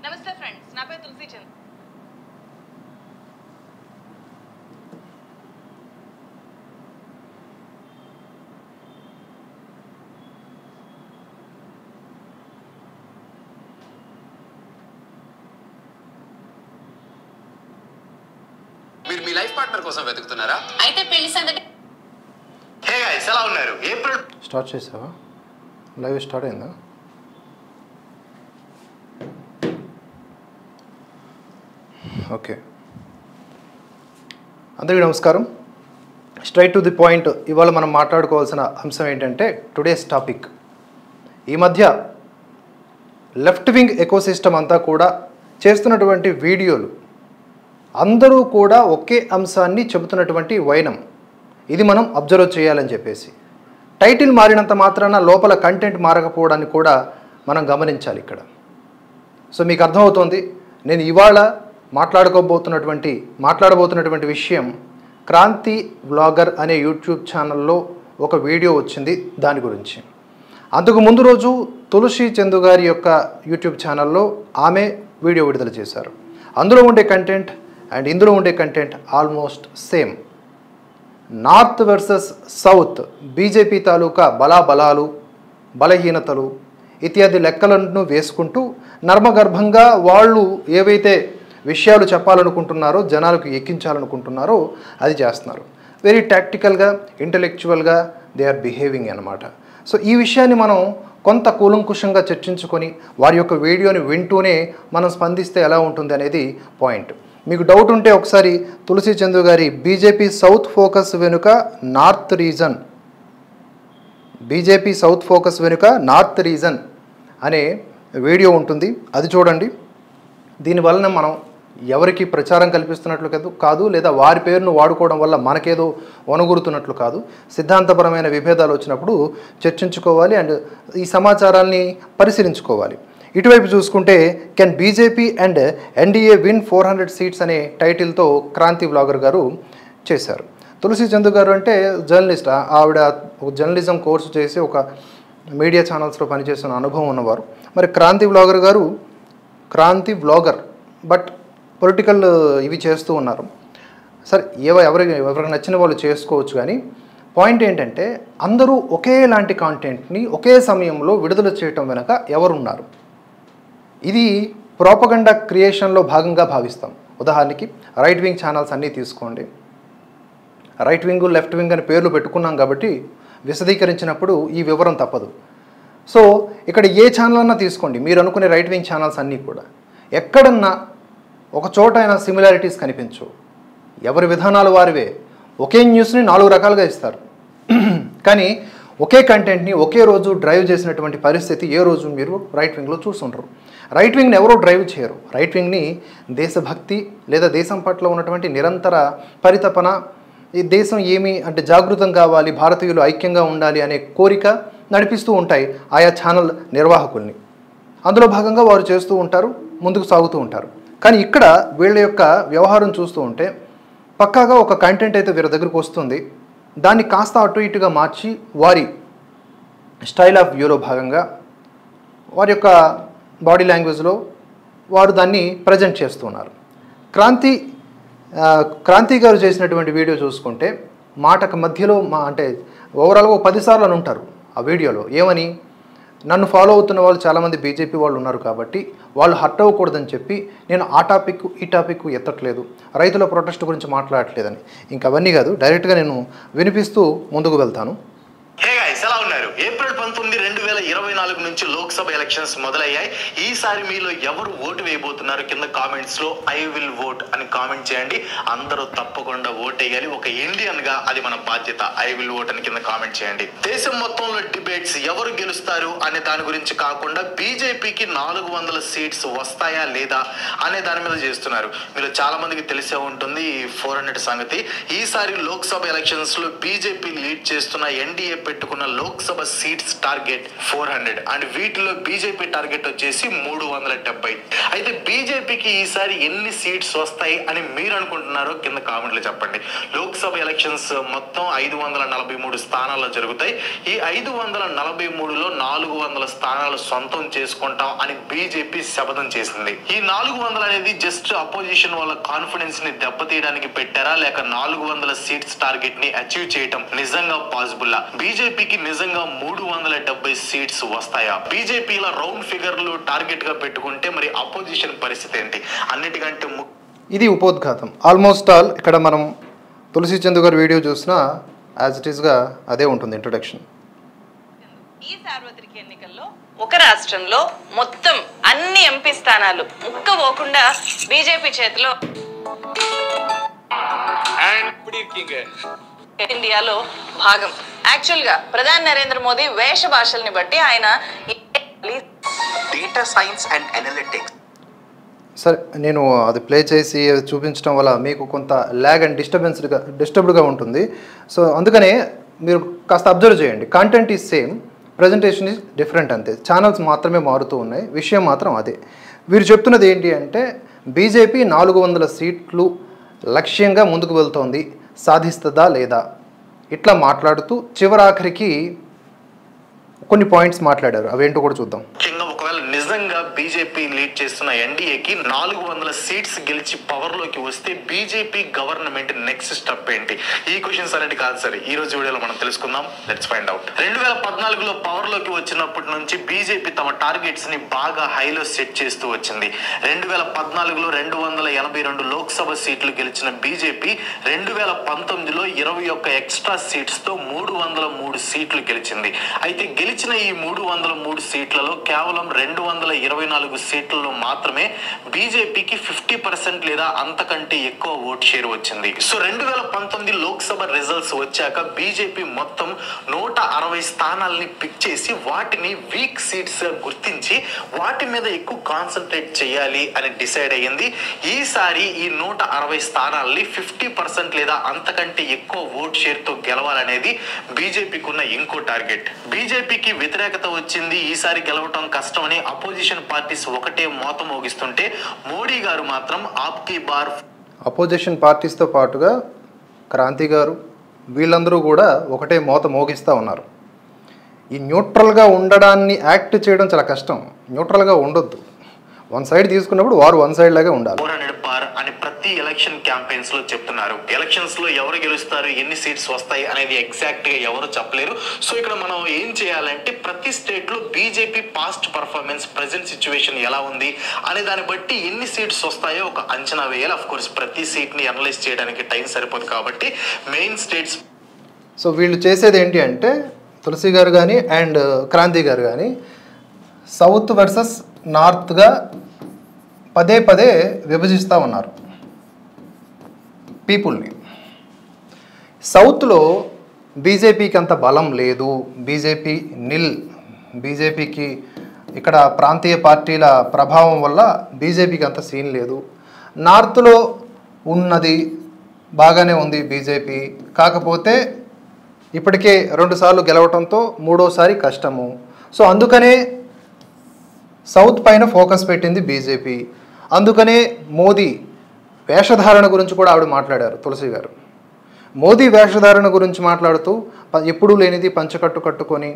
నమస్తే ఫ్రెండ్స్, నా పేరు తులసి చంద్. మీరు మీ లైఫ్ పార్ట్నర్ కోసం వెతుకుతున్నారా? అయితే పెళ్లి సంగతి. హే గైస్, ఎలా ఉన్నారు? ఏప్రిల్ స్టార్ట్ చేసావా? లైవ్ స్టార్ట్ అయిందా? ఓకే, అందరికీ నమస్కారం. Straight to the point. ఇవాళ మనం మాట్లాడుకోవాల్సిన అంశం ఏంటంటే టుడేస్ టాపిక్. ఈ మధ్య లెఫ్ట్ వింగ్ ఎకోసిస్టమ్ అంతా కూడా చేస్తున్నటువంటి వీడియోలు అందరూ కూడా ఒకే అంశాన్ని చెబుతున్నటువంటి వైనం. ఇది మనం అబ్జర్వ్ చేయాలని చెప్పేసి టైటిల్ మారినంత మాత్రాన లోపల కంటెంట్ మారకపోవడాన్ని కూడా మనం గమనించాలి ఇక్కడ. సో మీకు అర్థమవుతోంది నేను ఇవాళ మాట్లాడబోతున్నటువంటి విషయం క్రాంతి వ్లాగర్ అనే యూట్యూబ్ ఛానల్లో ఒక వీడియో వచ్చింది దాని గురించి. అంతకు ముందు రోజు తులసి చందు గారి యొక్క యూట్యూబ్ ఛానల్లో ఆమె వీడియో విడుదల చేశారు. అందులో ఉండే కంటెంట్ అండ్ ఇందులో ఉండే content almost same. North versus south, BJP తాలూకా బలాబలాలు, బలహీనతలు ఇత్యాది లెక్కలను వేసుకుంటూ నర్మగర్భంగా వాళ్ళు ఏవైతే విషయాలు చెప్పాలనుకుంటున్నారో, జనాలకు ఎక్కించాలనుకుంటున్నారో అది చేస్తున్నారు. వెరీ టాక్టికల్గా, ఇంటలెక్చువల్గా దే ఆర్ బిహేవింగ్ అన్నమాట. సో ఈ విషయాన్ని మనం కొంత కూలంకుషంగా చర్చించుకొని వారి యొక్క వీడియోని వింటూనే మనం స్పందిస్తే ఎలా ఉంటుంది అనేది పాయింట్. మీకు డౌట్ ఉంటే ఒకసారి తులసి చందు గారి బీజేపీ సౌత్ ఫోకస్ వెనుక north reason, BJP south focus వెనుక నార్త్ రీజన్ అనే వీడియో ఉంటుంది, అది చూడండి. దీనివలన మనం ఎవరికి ప్రచారం కల్పిస్తున్నట్లు కాదు, లేదా వారి పేరును వాడుకోవడం వల్ల మనకేదో వనగూరుతున్నట్లు కాదు. సిద్ధాంతపరమైన విభేదాలు వచ్చినప్పుడు చర్చించుకోవాలి అండ్ ఈ సమాచారాన్ని పరిశీలించుకోవాలి. ఇటువైపు చూసుకుంటే can BJP and NDA win 400 seats అనే టైటిల్తో క్రాంతి వ్లాగర్ గారు చేశారు. తులసి చందు గారు అంటే జర్నలిస్ట్. ఆవిడ ఒక జర్నలిజం కోర్సు చేసి ఒక మీడియా ఛానల్స్లో పనిచేస్తున్న అనుభవం ఉన్నవారు. మరి క్రాంతి వ్లాగర్ గారు క్రాంతి వ్లాగర్, బట్ పొలిటికల్ ఇవి చేస్తూ ఉన్నారు. సరే, ఎవరికి నచ్చిన వాళ్ళు చేసుకోవచ్చు. కానీ పాయింట్ ఏంటంటే అందరూ ఒకేలాంటి కాంటెంట్ని ఒకే సమయంలో విడుదల చేయటం వెనక ఎవరున్నారు? ఇది ప్రోపగండా క్రియేషన్లో భాగంగా భావిస్తాం. ఉదాహరణకి రైట్ వింగ్ ఛానల్స్ అన్నీ తీసుకోండి. రైట్ వింగ్, లెఫ్ట్ వింగ్ అని పేర్లు పెట్టుకున్నాం కాబట్టి విశదీకరించినప్పుడు ఈ వివరం తప్పదు. సో ఇక్కడ ఏ ఛానల్ అన్నా తీసుకోండి, మీరు అనుకునే రైట్ వింగ్ ఛానల్స్ అన్నీ కూడా ఎక్కడన్నా ఒక చోట అయినా సిమిలారిటీస్ కనిపించవు. ఎవరి విధానాలు వారివే. ఒకే న్యూస్ని 4 రకాలుగా ఇస్తారు. కానీ ఒకే కంటెంట్ని ఒకే రోజు డ్రైవ్ చేసినటువంటి పరిస్థితి ఏ రోజు మీరు రైట్ వింగ్లో చూస్తుంటారు. రైట్ వింగ్ని ఎవరో డ్రైవ్ చేయరు. రైట్ వింగ్ని దేశభక్తి లేదా దేశం పట్ల ఉన్నటువంటి నిరంతర పరితపన, ఈ దేశం ఏమి అంటే జాగృతం కావాలి, భారతీయులు ఐక్యంగా ఉండాలి అనే కోరిక నడిపిస్తూ ఉంటాయి ఆయా ఛానల్ నిర్వాహకుల్ని. అందులో భాగంగా వారు చేస్తూ ఉంటారు, ముందుకు సాగుతూ ఉంటారు. కానీ ఇక్కడ వీళ్ళ యొక్క వ్యవహారం చూస్తూ ఉంటే పక్కాగా ఒక కంటెంట్ అయితే వీరి దగ్గరకు వస్తుంది, దాన్ని కాస్త అటు ఇటుగా మార్చి వారి స్టైల్ ఆఫ్ వ్యూలో భాగంగా వారి యొక్క బాడీ లాంగ్వేజ్లో వారు దాన్ని ప్రజెంట్ చేస్తున్నారు. క్రాంతి గారు చేసినటువంటి వీడియో చూసుకుంటే మాటకు మధ్యలో అంటే ఓవరాల్గా 10 సార్లు అని ఉంటారు ఆ వీడియోలో. ఏమని, నన్ను ఫాలో అవుతున్న వాళ్ళు చాలామంది బీజేపీ వాళ్ళు ఉన్నారు కాబట్టి వాళ్ళు హర్ట్ అవ్వకూడదని చెప్పి నేను ఆ టాపిక్ ఈ టాపిక్ ఎత్తట్లేదు, రైతుల ప్రొటెస్ట్ గురించి మాట్లాడట్లేదని. ఇంకా అవన్నీ కాదు, డైరెక్ట్గా నేను వినిపిస్తూ ముందుకు వెళ్తాను. హే గైస్, ఎలా ఉన్నారు? ఏప్రిల్ 19, 2024 నుంచి లోక్సభ ఎలక్షన్స్ మొదలయ్యాయి. ఈసారి మీలో ఎవరు ఓటు వేయబోతున్నారు? కింద కామెంట్స్ లో ఐ విల్ ఓట్ అని కామెంట్ చేయండి. అందరూ తప్పకుండా ఓట్ వేయాలి. ఒక ఇండియన్ గా అది మన బాధ్యత. ఐ విల్ ఓట్ అని కింద కామెంట్ చేయండి. దేశం మొత్తంలో డిబేట్స్ ఎవరు గెలుస్తారు అనే దాని గురించి కాకుండా బీజేపీకి 400 సీట్స్ వస్తాయా లేదా అనే దాని మీద చేస్తున్నారు. మీరు చాలా మందికి తెలిసే ఉంటుంది 400 సంగతి. ఈసారి లోక్సభ ఎలక్షన్స్ లో బీజేపీ లీడ్ చేస్తున్న ఎన్డీఏ పెట్టుకున్న లోక్సభ సీట్స్ టార్గెట్ 400 అండ్ వీటిలో బీజేపీ టార్గెట్ వచ్చేసి 370. అయితే బీజేపీకి ఈసారి ఎన్ని సీట్స్ వస్తాయి అని మీరు అనుకుంటున్నారో కింద కామెంట్లు చెప్పండి. లోక్సభ ఎలక్షన్స్ మొత్తం 543 స్థానాల్లో జరుగుతాయి. ఈ 543లో 400 స్థానాలు సొంతం చేసుకుంటాం అని బీజేపీ శపథం చేసింది. ఈ 400 అనేది జస్ట్ అపోజిషన్ వాళ్ళ కాన్ఫిడెన్స్ ని దెబ్బతీయడానికి పెట్టారా, లేక 400 సీట్స్ టార్గెట్ ని అచీవ్ చేయడం నిజంగా పాసిబుల్? బీజేపీకి నిజంగా 370 సీట్స్ వస్తాయా? బీజేపీల రౌండ్ ఫిగర్లు టార్గెట్ గా పెట్టుకుంటే మరి అపోజిషన్ పరిస్థితి ఏంటి? అన్నిటికంటే ఇది ఉపోద్ఘాతం. ఆల్మోస్ట్ ఆల్ ఇక్కడ మనం తులసి చందు గారి వీడియో చూసినా యాజ్ ఇట్ ఈస్గా అదే ఉంటుంది ఇంట్రొడక్షన్. ఈ సార్వత్రిక ఎన్నికల్లో ఒక రాష్ట్రంలో మొత్తం అన్ని ఎంపీ స్థానాలు ముక్కబోకుండా బీజేపీ చేతిలో ఇండియాలో భాగం. యాక్చువల్ గా ప్రధాని నరేంద్ర మోదీ వేష భాషల్ని బట్టి ఆయన డేటా సైన్స్ అండ్ అనలిటిక్స్. సరే, నేను అది ప్లే చేసి చూపించడం వల్ల మీకు కొంత ల్యాగ్ అండ్ డిస్టర్బ్డ్గా ఉంటుంది. సో అందుకనే మీరు కాస్త అబ్జర్వ్ చేయండి. Content is same, presentation is different, అంతే. ఛానల్స్ మాత్రమే మారుతూ ఉన్నాయి, విషయం మాత్రం అదే. వీరు చెప్తున్నది ఏంటి అంటే బీజేపీ 400 సీట్లు లక్ష్యంగా ముందుకు వెళ్తోంది, సాధిస్తుందా లేదా ఇట్లా మాట్లాడుతూ చివరాఖరికి కొన్ని పాయింట్స్ మాట్లాడారు. అవేంటో కూడా చూద్దాం. ఒకవేళ నిజంగా బీజేపీ లీడ్ చేస్తున్న ఎన్డీఏకి 400 సీట్స్ గెలిచి పవర్ లోకి వస్తే బీజేపీ గవర్నమెంట్ నెక్స్ట్ స్టెప్ ఏంటి? ఈ క్వశ్చన్స్ అన్నిటి కాదు సార్, ఈ రోజు వీడియోలో మనం తెలుసుకుందాం. Let's find out. 2014లో పవర్ లోకి వచ్చినప్పటి నుంచి బీజేపీ తమ టార్గెట్స్ ని బాగా హైలో సెట్ చేస్తూ వచ్చింది. 2014లో 282 లోక్సభ సీట్లు గెలిచిన బీజేపీ 2019లో 21 ఎక్స్ట్రా సీట్స్ తో 303 సీట్లు గెలిచింది. అయితే గెలిచిన ఈ 303 సీట్లలో కేవలం 224 సీట్లలో మాత్రమే బీజేపీకి 50% లేదా అంతకంటే ఎక్కువ ఓట్ షేర్ వచ్చింది. సో 2019 లోక్సభ రిజల్ట్స్ వచ్చాక బీజేపీ మొత్తం 160 స్థానాలని పిక్ చేసి వాటిని వీక్ సీట్స్ గా గుర్తించి వాటి మీద ఎక్కువ కాన్సన్ట్రేట్ చేయాలి అని డిసైడ్ అయ్యింది. ఈసారి ఈ 160 స్థానాలని 50% లేదా అంతకంటే ఎక్కువ ఓట్ షేర్ తో గెలవాలనేది బీజేపీకి ఉన్న ఇంకో టార్గెట్. బీజేపీకి వ్యతిరేకత వచ్చింది, ఈసారి గెలవటం కష్టమని అపోజిషన్ పార్టీస్ ఒకటే మోత మోగిస్తుంటే మోడీ గారు మాత్రం ఆప్కీ బార్. అపోజిషన్ పార్టీస్తో పాటుగా క్రాంతి గారు వీళ్ళందరూ కూడా ఒకటే మోత మోగిస్తూ ఉన్నారు. ఈ న్యూట్రల్గా ఉండడాన్ని యాక్ట్ చేయడం చాలా కష్టం. న్యూట్రల్గా ఉండొద్దు, వన్ సైడ్ తీసుకున్నప్పుడు వారు వన్ సైడ్ లాగే ఉండాలి అని ప్రతి ఎలక్షన్ క్యాంపెయిన్స్ లో చెప్తున్నారు. ఎలక్షన్స్ లో ఎవరు గెలుస్తారు, ఎన్ని సీట్స్ వస్తాయి అనేది ఎగ్జాక్ట్ గా ఎవరు చెప్పలేరు. సో ఇక్కడ మనం ఏం చేయాలంటే ప్రతి స్టేట్ లో BJP past performance, present situation ఎలా ఉంది అనే దాన్ని బట్టి ఎన్ని సీట్స్ వస్తాయో ఒక అంచనా వేయాలి. అఫ్ కోర్స్ ప్రతి సీట్ ని అనలైజ్ చేయడానికి టైం సరిపోదు కాబట్టి మెయిన్ స్టేట్స్. సో వీళ్ళు చేసేది ఏంటి అంటే తులసి గారు కానీ అండ్ క్రాంతి గారు కానీ సౌత్ వర్సెస్ నార్త్గా పదే పదే విభజిస్తూ ఉన్నారు పీపుల్ని. సౌత్లో బీజేపీకి అంత బలం లేదు, బీజేపీ నిల్, బీజేపీకి ఇక్కడ ప్రాంతీయ పార్టీల ప్రభావం వల్ల బీజేపీకి అంత సీన్ లేదు. నార్త్లో ఉన్నది బాగానే ఉంది బీజేపీ, కాకపోతే ఇప్పటికే 2 సార్లు గెలవటంతో 3వసారి కష్టము. సో అందుకనే సౌత్ పైన ఫోకస్ పెట్టింది బీజేపీ. అందుకనే మోదీ వేషధారణ గురించి కూడా ఆవిడ మాట్లాడారు తులసి గారు. మోదీ వేషధారణ గురించి మాట్లాడుతూ ఎప్పుడూ లేనిది పంచకట్టు కట్టుకొని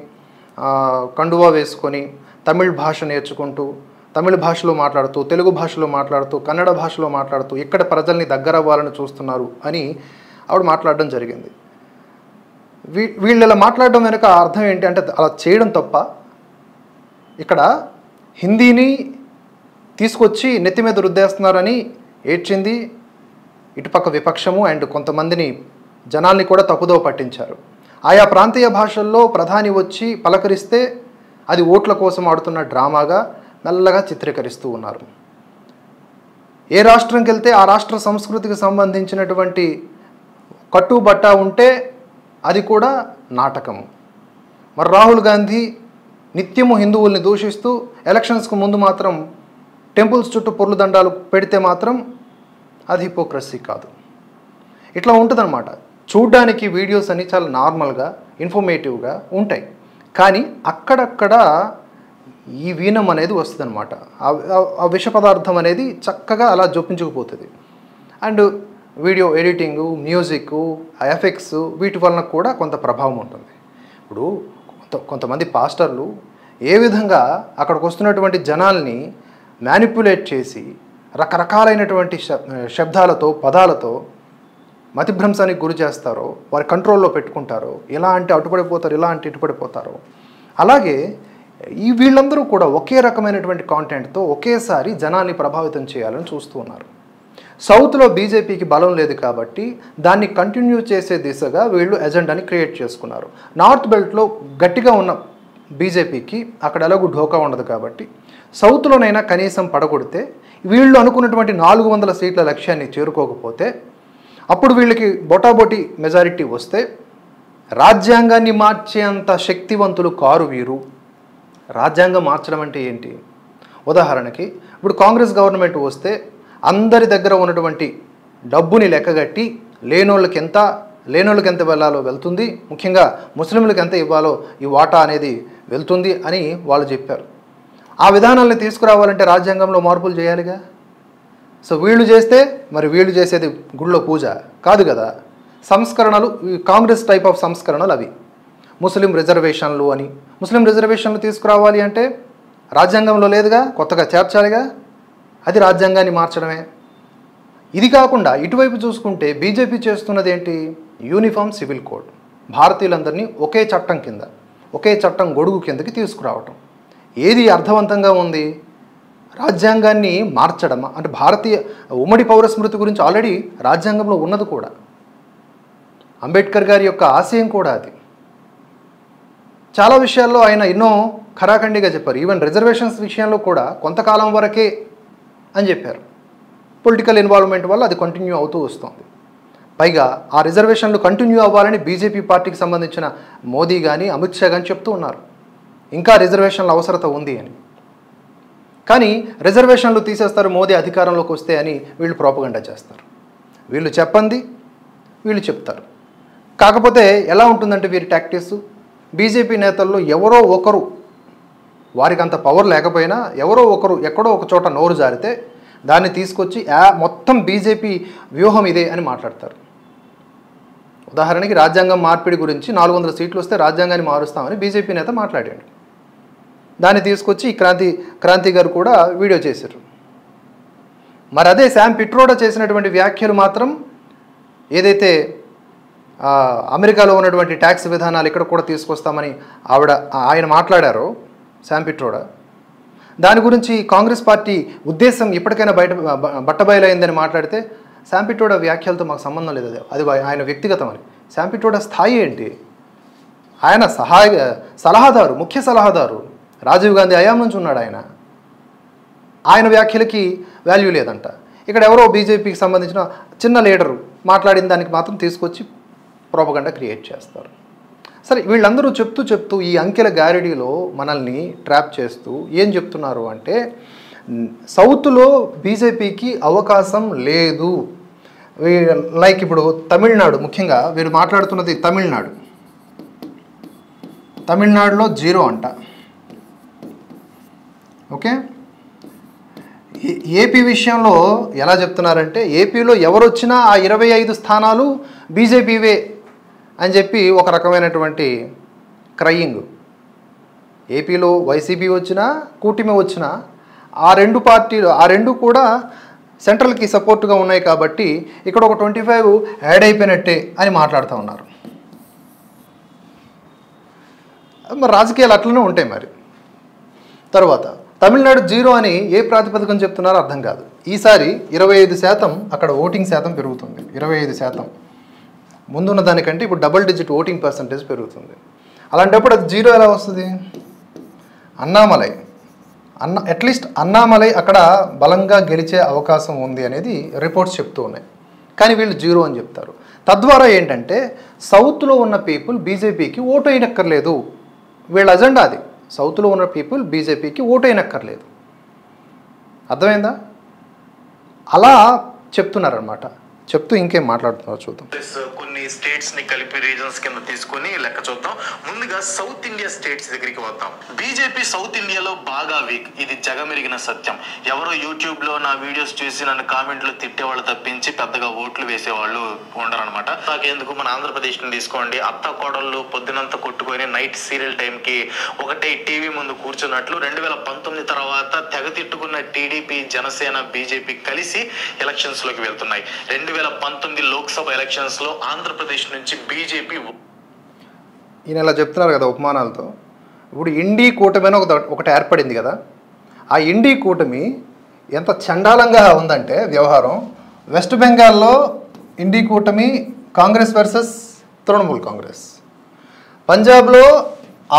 కండువా వేసుకొని తమిళ్ భాష నేర్చుకుంటూ తమిళ భాషలో మాట్లాడుతూ, తెలుగు భాషలో మాట్లాడుతూ, కన్నడ భాషలో మాట్లాడుతూ ఇక్కడ ప్రజల్ని దగ్గర అవ్వాలని చూస్తున్నారు అని ఆవిడ మాట్లాడడం జరిగింది. వీళ్ళు ఇలా మాట్లాడడం వెనుక అర్థం ఏంటి అంటే అలా చేయడం తప్ప. ఇక్కడ హిందీని తీసుకొచ్చి నెత్తి మీద రుద్దేస్తున్నారని ఏడ్చింది ఇటుపక్క విపక్షము అండ్ కొంతమందిని జనాల్ని కూడా తప్పుదో పట్టించారు. ఆయా ప్రాంతీయ భాషల్లో ప్రధాని వచ్చి పలకరిస్తే అది ఓట్ల కోసం ఆడుతున్న డ్రామాగా మెల్లగా చిత్రీకరిస్తూ ఉన్నారు. ఏ రాష్ట్రంకి వెళ్తే ఆ రాష్ట్ర సంస్కృతికి సంబంధించినటువంటి కట్టుబట్ట ఉంటే అది కూడా నాటకము. మరి రాహుల్ గాంధీ నిత్యము హిందువుల్ని దూషిస్తూ ఎలక్షన్స్కు ముందు మాత్రం టెంపుల్స్ చుట్టూ పొర్లు దండాలు పెడితే మాత్రం అది హిపోక్రసీ కాదు. ఇట్లా ఉంటుందన్నమాట. చూడ్డానికి వీడియోస్ అన్నీ చాలా నార్మల్గా ఇన్ఫర్మేటివ్గా ఉంటాయి, కానీ అక్కడక్కడ ఈ వీణం అనేది వస్తుంది అనమాట. ఆ విష పదార్థం అనేది చక్కగా అలా జొప్పించుకుపోతుంది. And video editing, music, effects వీటి వలన కూడా కొంత ప్రభావం ఉంటుంది. ఇప్పుడు కొంతమంది పాస్టర్లు ఏ విధంగా అక్కడికి వస్తున్నటువంటి జనాల్ని మ్యానిపులేట్ చేసి రకరకాలైనటువంటి శబ్దాలతో, పదాలతో మతిభ్రంశానికి గురి చేస్తారో, వారి కంట్రోల్లో పెట్టుకుంటారో, ఇలా అంటే అటుపడిపోతారు, ఇలా అంటే ఇటుపడిపోతారో, అలాగే వీళ్ళందరూ కూడా ఒకే రకమైనటువంటి కాంటెంట్తో ఒకేసారి జనాన్ని ప్రభావితం చేయాలని చూస్తూ ఉన్నారు. సౌత్లో బీజేపీకి బలం లేదు కాబట్టి దాన్ని కంటిన్యూ చేసే దిశగా వీళ్ళు ఎజెండాని క్రియేట్ చేసుకున్నారు. నార్త్ బెల్ట్లో గట్టిగా ఉన్న బీజేపీకి అక్కడ ఎలాగూ ఢోకా ఉండదు కాబట్టి సౌత్లోనైనా కనీసం పడగొడితే, వీళ్ళు అనుకున్నటువంటి 400 సీట్ల లక్ష్యాన్ని చేరుకోకపోతే, అప్పుడు వీళ్ళకి బొటాబొటి మెజారిటీ వస్తే రాజ్యాంగాన్ని మార్చేంత శక్తివంతులు కారు వీరు. రాజ్యాంగం మార్చడం అంటే ఏంటి? ఉదాహరణకి ఇప్పుడు కాంగ్రెస్ గవర్నమెంట్ వస్తే అందరి దగ్గర ఉన్నటువంటి డబ్బుని లెక్కగట్టి లేనోళ్ళకి ఎంత వెళ్ళాలో వెళ్తుంది, ముఖ్యంగా ముస్లింలకు ఎంత ఇవ్వాలో ఈ వాటా అనేది వెళ్తుంది అని వాళ్ళు చెప్పారు. ఆ విధానాలను తీసుకురావాలంటే రాజ్యాంగంలో మార్పులు చేయాలిగా. సో వీళ్ళు చేస్తే మరి వీళ్ళు చేసేది గుళ్ళో పూజ కాదు కదా. సంస్కరణలు, కాంగ్రెస్ టైప్ ఆఫ్ సంస్కరణలు అవి. ముస్లిం రిజర్వేషన్లు అని, ముస్లిం రిజర్వేషన్లు తీసుకురావాలి అంటే రాజ్యాంగంలో లేదుగా, కొత్తగా చేర్చాలిగా. అది రాజ్యాంగాన్ని మార్చడమే. ఇది కాకుండా ఇటువైపు చూసుకుంటే బీజేపీ చేస్తున్నది ఏంటి? Uniform civil code. భారతీయులందరినీ ఒకే చట్టం కింద, ఒకే చట్టం గొడుగు కిందకి తీసుకురావటం. ఏది అర్థవంతంగా ఉంది? రాజ్యాంగాన్ని మార్చడం అంటే భారతీయ ఉమ్మడి పౌర స్మృతి గురించి ఆల్రెడీ రాజ్యాంగంలో ఉన్నది కూడా. అంబేద్కర్ గారి యొక్క ఆశయం కూడా అది. చాలా విషయాల్లో ఆయన ఎన్నో ఖరాఖండిగా చెప్పారు. ఈవెన్ రిజర్వేషన్స్ విషయంలో కూడా కొంతకాలం వరకే అని చెప్పారు. పొలిటికల్ ఇన్వాల్వ్మెంట్ వల్ల అది కంటిన్యూ అవుతూ వస్తుంది. పైగా ఆ రిజర్వేషన్లు కంటిన్యూ అవ్వాలని బీజేపీ పార్టీకి సంబంధించిన మోదీ కానీ అమిత్ షా కానీ చెప్తూ ఉన్నారు. ఇంకా రిజర్వేషన్ల అవసరత ఉంది అని. కానీ రిజర్వేషన్లు తీసేస్తారు మోదీ అధికారంలోకి వస్తే అని వీళ్ళు ప్రోపగండా చేస్తారు. వీళ్ళు చెప్పండి, వీళ్ళు చెప్తారు. కాకపోతే ఎలా ఉంటుందంటే వీరి టాక్టిక్స్, బీజేపీ నేతల్లో ఎవరో ఒకరు, వారికి అంత పవర్ లేకపోయినా ఎవరో ఒకరు ఎక్కడో ఒక చోట నోరు జారితే దాన్ని తీసుకొచ్చి మొత్తం బీజేపీ వ్యూహం ఇదే అని మాట్లాడతారు. ఉదాహరణకి రాజ్యాంగం మార్పిడి గురించి 400 సీట్లు వస్తే రాజ్యాంగాన్ని మారుస్తామని బీజేపీ నేత మాట్లాడాడు. దాన్ని తీసుకొచ్చి క్రాంతి గారు కూడా వీడియో చేశారు. మరి అదే శామ్ పిట్రోడా చేసినటువంటి వ్యాఖ్యలు మాత్రం ఏదైతే అమెరికాలో ఉన్నటువంటి ట్యాక్స్ విధానాలు ఇక్కడ కూడా తీసుకొస్తామని ఆయన మాట్లాడారో శామ్ పిట్రోడా, దాని గురించి కాంగ్రెస్ పార్టీ ఉద్దేశం ఇప్పటికైనా బట్టబయలైందని మాట్లాడితే శామ్ పిట్రోడా వ్యాఖ్యలతో మాకు సంబంధం లేదు, అది ఆయన వ్యక్తిగతం అని. శామ్ పిట్రోడా స్థాయి ఏంటి? ఆయన సలహాదారు, ముఖ్య సలహాదారు, రాజీవ్ గాంధీ హయాం నుంచి ఉన్నాడు ఆయన. ఆయన వ్యాఖ్యలకి వాల్యూ లేదంట. ఇక్కడ ఎవరో బీజేపీకి సంబంధించిన చిన్న లీడరు మాట్లాడిన దానికి మాత్రం తీసుకొచ్చి ప్రోపగండా క్రియేట్ చేస్తారు. సరే, వీళ్ళందరూ చెప్తూ ఈ అంకెల గారిడీలో మనల్ని ట్రాప్ చేస్తూ ఏం చెప్తున్నారు అంటే సౌత్లో బీజేపీకి అవకాశం లేదు. లైక్ ఇప్పుడు తమిళనాడు, ముఖ్యంగా వీరు మాట్లాడుతున్నది తమిళనాడులో 0 అంట. ఓకే, ఏపీ విషయంలో ఎలా చెప్తున్నారంటే ఏపీలో ఎవరొచ్చినా ఆ 25 స్థానాలు బీజేపీవే అని చెప్పి ఒక రకమైనటువంటి క్రయింగ్. ఏపీలో వైసీపీ వచ్చినా కూటమి వచ్చినా ఆ రెండు కూడా సెంట్రల్కి సపోర్ట్గా ఉన్నాయి కాబట్టి ఇక్కడ ఒక 25 యాడ్ అయిపోయినట్టే అని మాట్లాడుతూ ఉన్నారు. మరి రాజకీయాలు అట్లనే ఉంటాయి. మరి తర్వాత తమిళనాడు 0 అని ఏ ప్రాతిపదికన చెప్తున్నారో అర్థం కాదు. ఈసారి 25% అక్కడ ఓటింగ్ శాతం పెరుగుతుంది. 25% ముందున్న దానికంటే ఇప్పుడు డబుల్ డిజిట్ ఓటింగ్ పర్సంటేజ్ పెరుగుతుంది. అలాంటప్పుడు అది 0 ఎలా వస్తుంది? అట్లీస్ట్ అన్నామలై అక్కడ బలంగా గెలిచే అవకాశం ఉంది అనేది రిపోర్ట్స్ చెప్తూ ఉన్నాయి. కానీ వీళ్ళు 0 అని చెప్తారు. తద్వారా ఏంటంటే సౌత్లో ఉన్న పీపుల్ బీజేపీకి ఓటు అయినక్కర్లేదు. వీళ్ళ అజెండా అది. సౌత్లో ఉన్న పీపుల్ బీజేపీకి ఓటు అయినక్కర్లేదు. అర్థమైందా? అలా చెప్తున్నారనమాట. చెప్తూ ఇంకేం మాట్లాడుతున్నారు చూద్దాం. కొన్ని కొన్ని స్టేట్స్ ని కలిపి రీజన్స్ కింద తీసుకొని లెక్క చూద్దాం. ముందుగా సౌత్ ఇండియా స్టేట్స్ దగ్గరికి వద్దాం. బీజేపీ సౌత్ ఇండియాలో బాగా వీక్, ఇది జగమెరిగిన సత్యం. ఎవరో యూట్యూబ్ లో నా వీడియోస్ చూసి నన్ను కామెంట్లు తిట్టేవాళ్ళు తప్పించి పెద్దగా ఓట్లు వేసేవాళ్ళు ఉండరనమాట. ఎందుకు మన ఆంధ్రప్రదేశ్ ని తీసుకోండి, అత్త కోడళ్ళు పొద్దునంతా కొట్టుకొని నైట్ సీరియల్ టైం కి ఒకటే టీవీ ముందు కూర్చున్నట్లు 2019 తర్వాత తెగ తిట్టుకున్న టీడీపీ, జనసేన, బీజేపీ కలిసి ఎలక్షన్స్ లోకి వెళ్తున్నాయి. 2019 లోక్సభ ఎలక్షన్స్ లో ఆంధ్రప్రదేశ్ నుంచి బీజేపీ ఈయన ఇలా చెప్తున్నారు కదా ఉపమానాలతో. ఇప్పుడు ఇండీ కూటమి అని ఒకటి ఏర్పడింది కదా, ఆ ఇండీ కూటమి ఎంత చండాలంగా ఉందంటే వ్యవహారం. వెస్ట్ బెంగాల్లో ఇండీ కూటమి కాంగ్రెస్ వర్సెస్ తృణమూల్ కాంగ్రెస్, పంజాబ్లో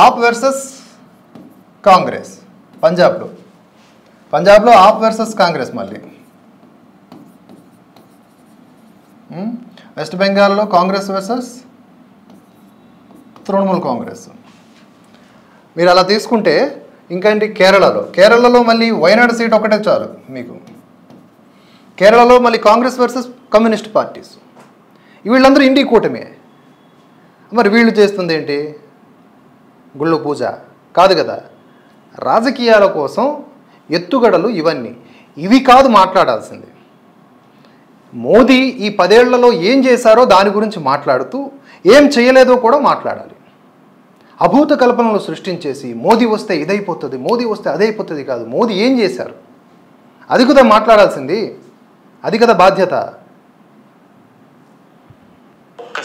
ఆప్ వర్సెస్ కాంగ్రెస్, పంజాబ్లో ఆప్ వర్సెస్ కాంగ్రెస్, మళ్ళీ వెస్ట్ బెంగాల్లో కాంగ్రెస్ వర్సెస్ తృణమూల్ కాంగ్రెస్. మీరు అలా తీసుకుంటే ఇంకేంటి కేరళలో మళ్ళీ వయనాడు సీట్ ఒకటే చాలు మీకు. కేరళలో మళ్ళీ కాంగ్రెస్ వర్సెస్ కమ్యూనిస్ట్ పార్టీస్, వీళ్ళందరూ ఇండీ కూటమే. మరి వీళ్ళు చేస్తుంది ఏంటి? గుళ్ళు పూజ కాదు కదా, రాజకీయాల కోసం ఎత్తుగడలు ఇవి కాదు మాట్లాడాల్సింది. మోదీ ఈ 10 ఏళ్లలో ఏం చేశారో దాని గురించి మాట్లాడుతూ ఏం చేయలేదో కూడా మాట్లాడాలి. అభూత కల్పనలు సృష్టించేసి మోదీ వస్తే ఇదైపోతుంది, మోదీ వస్తే అదైపోతుంది కాదు, మోదీ ఏం చేశారు అది కదా మాట్లాడాల్సింది, అది కదా బాధ్యత.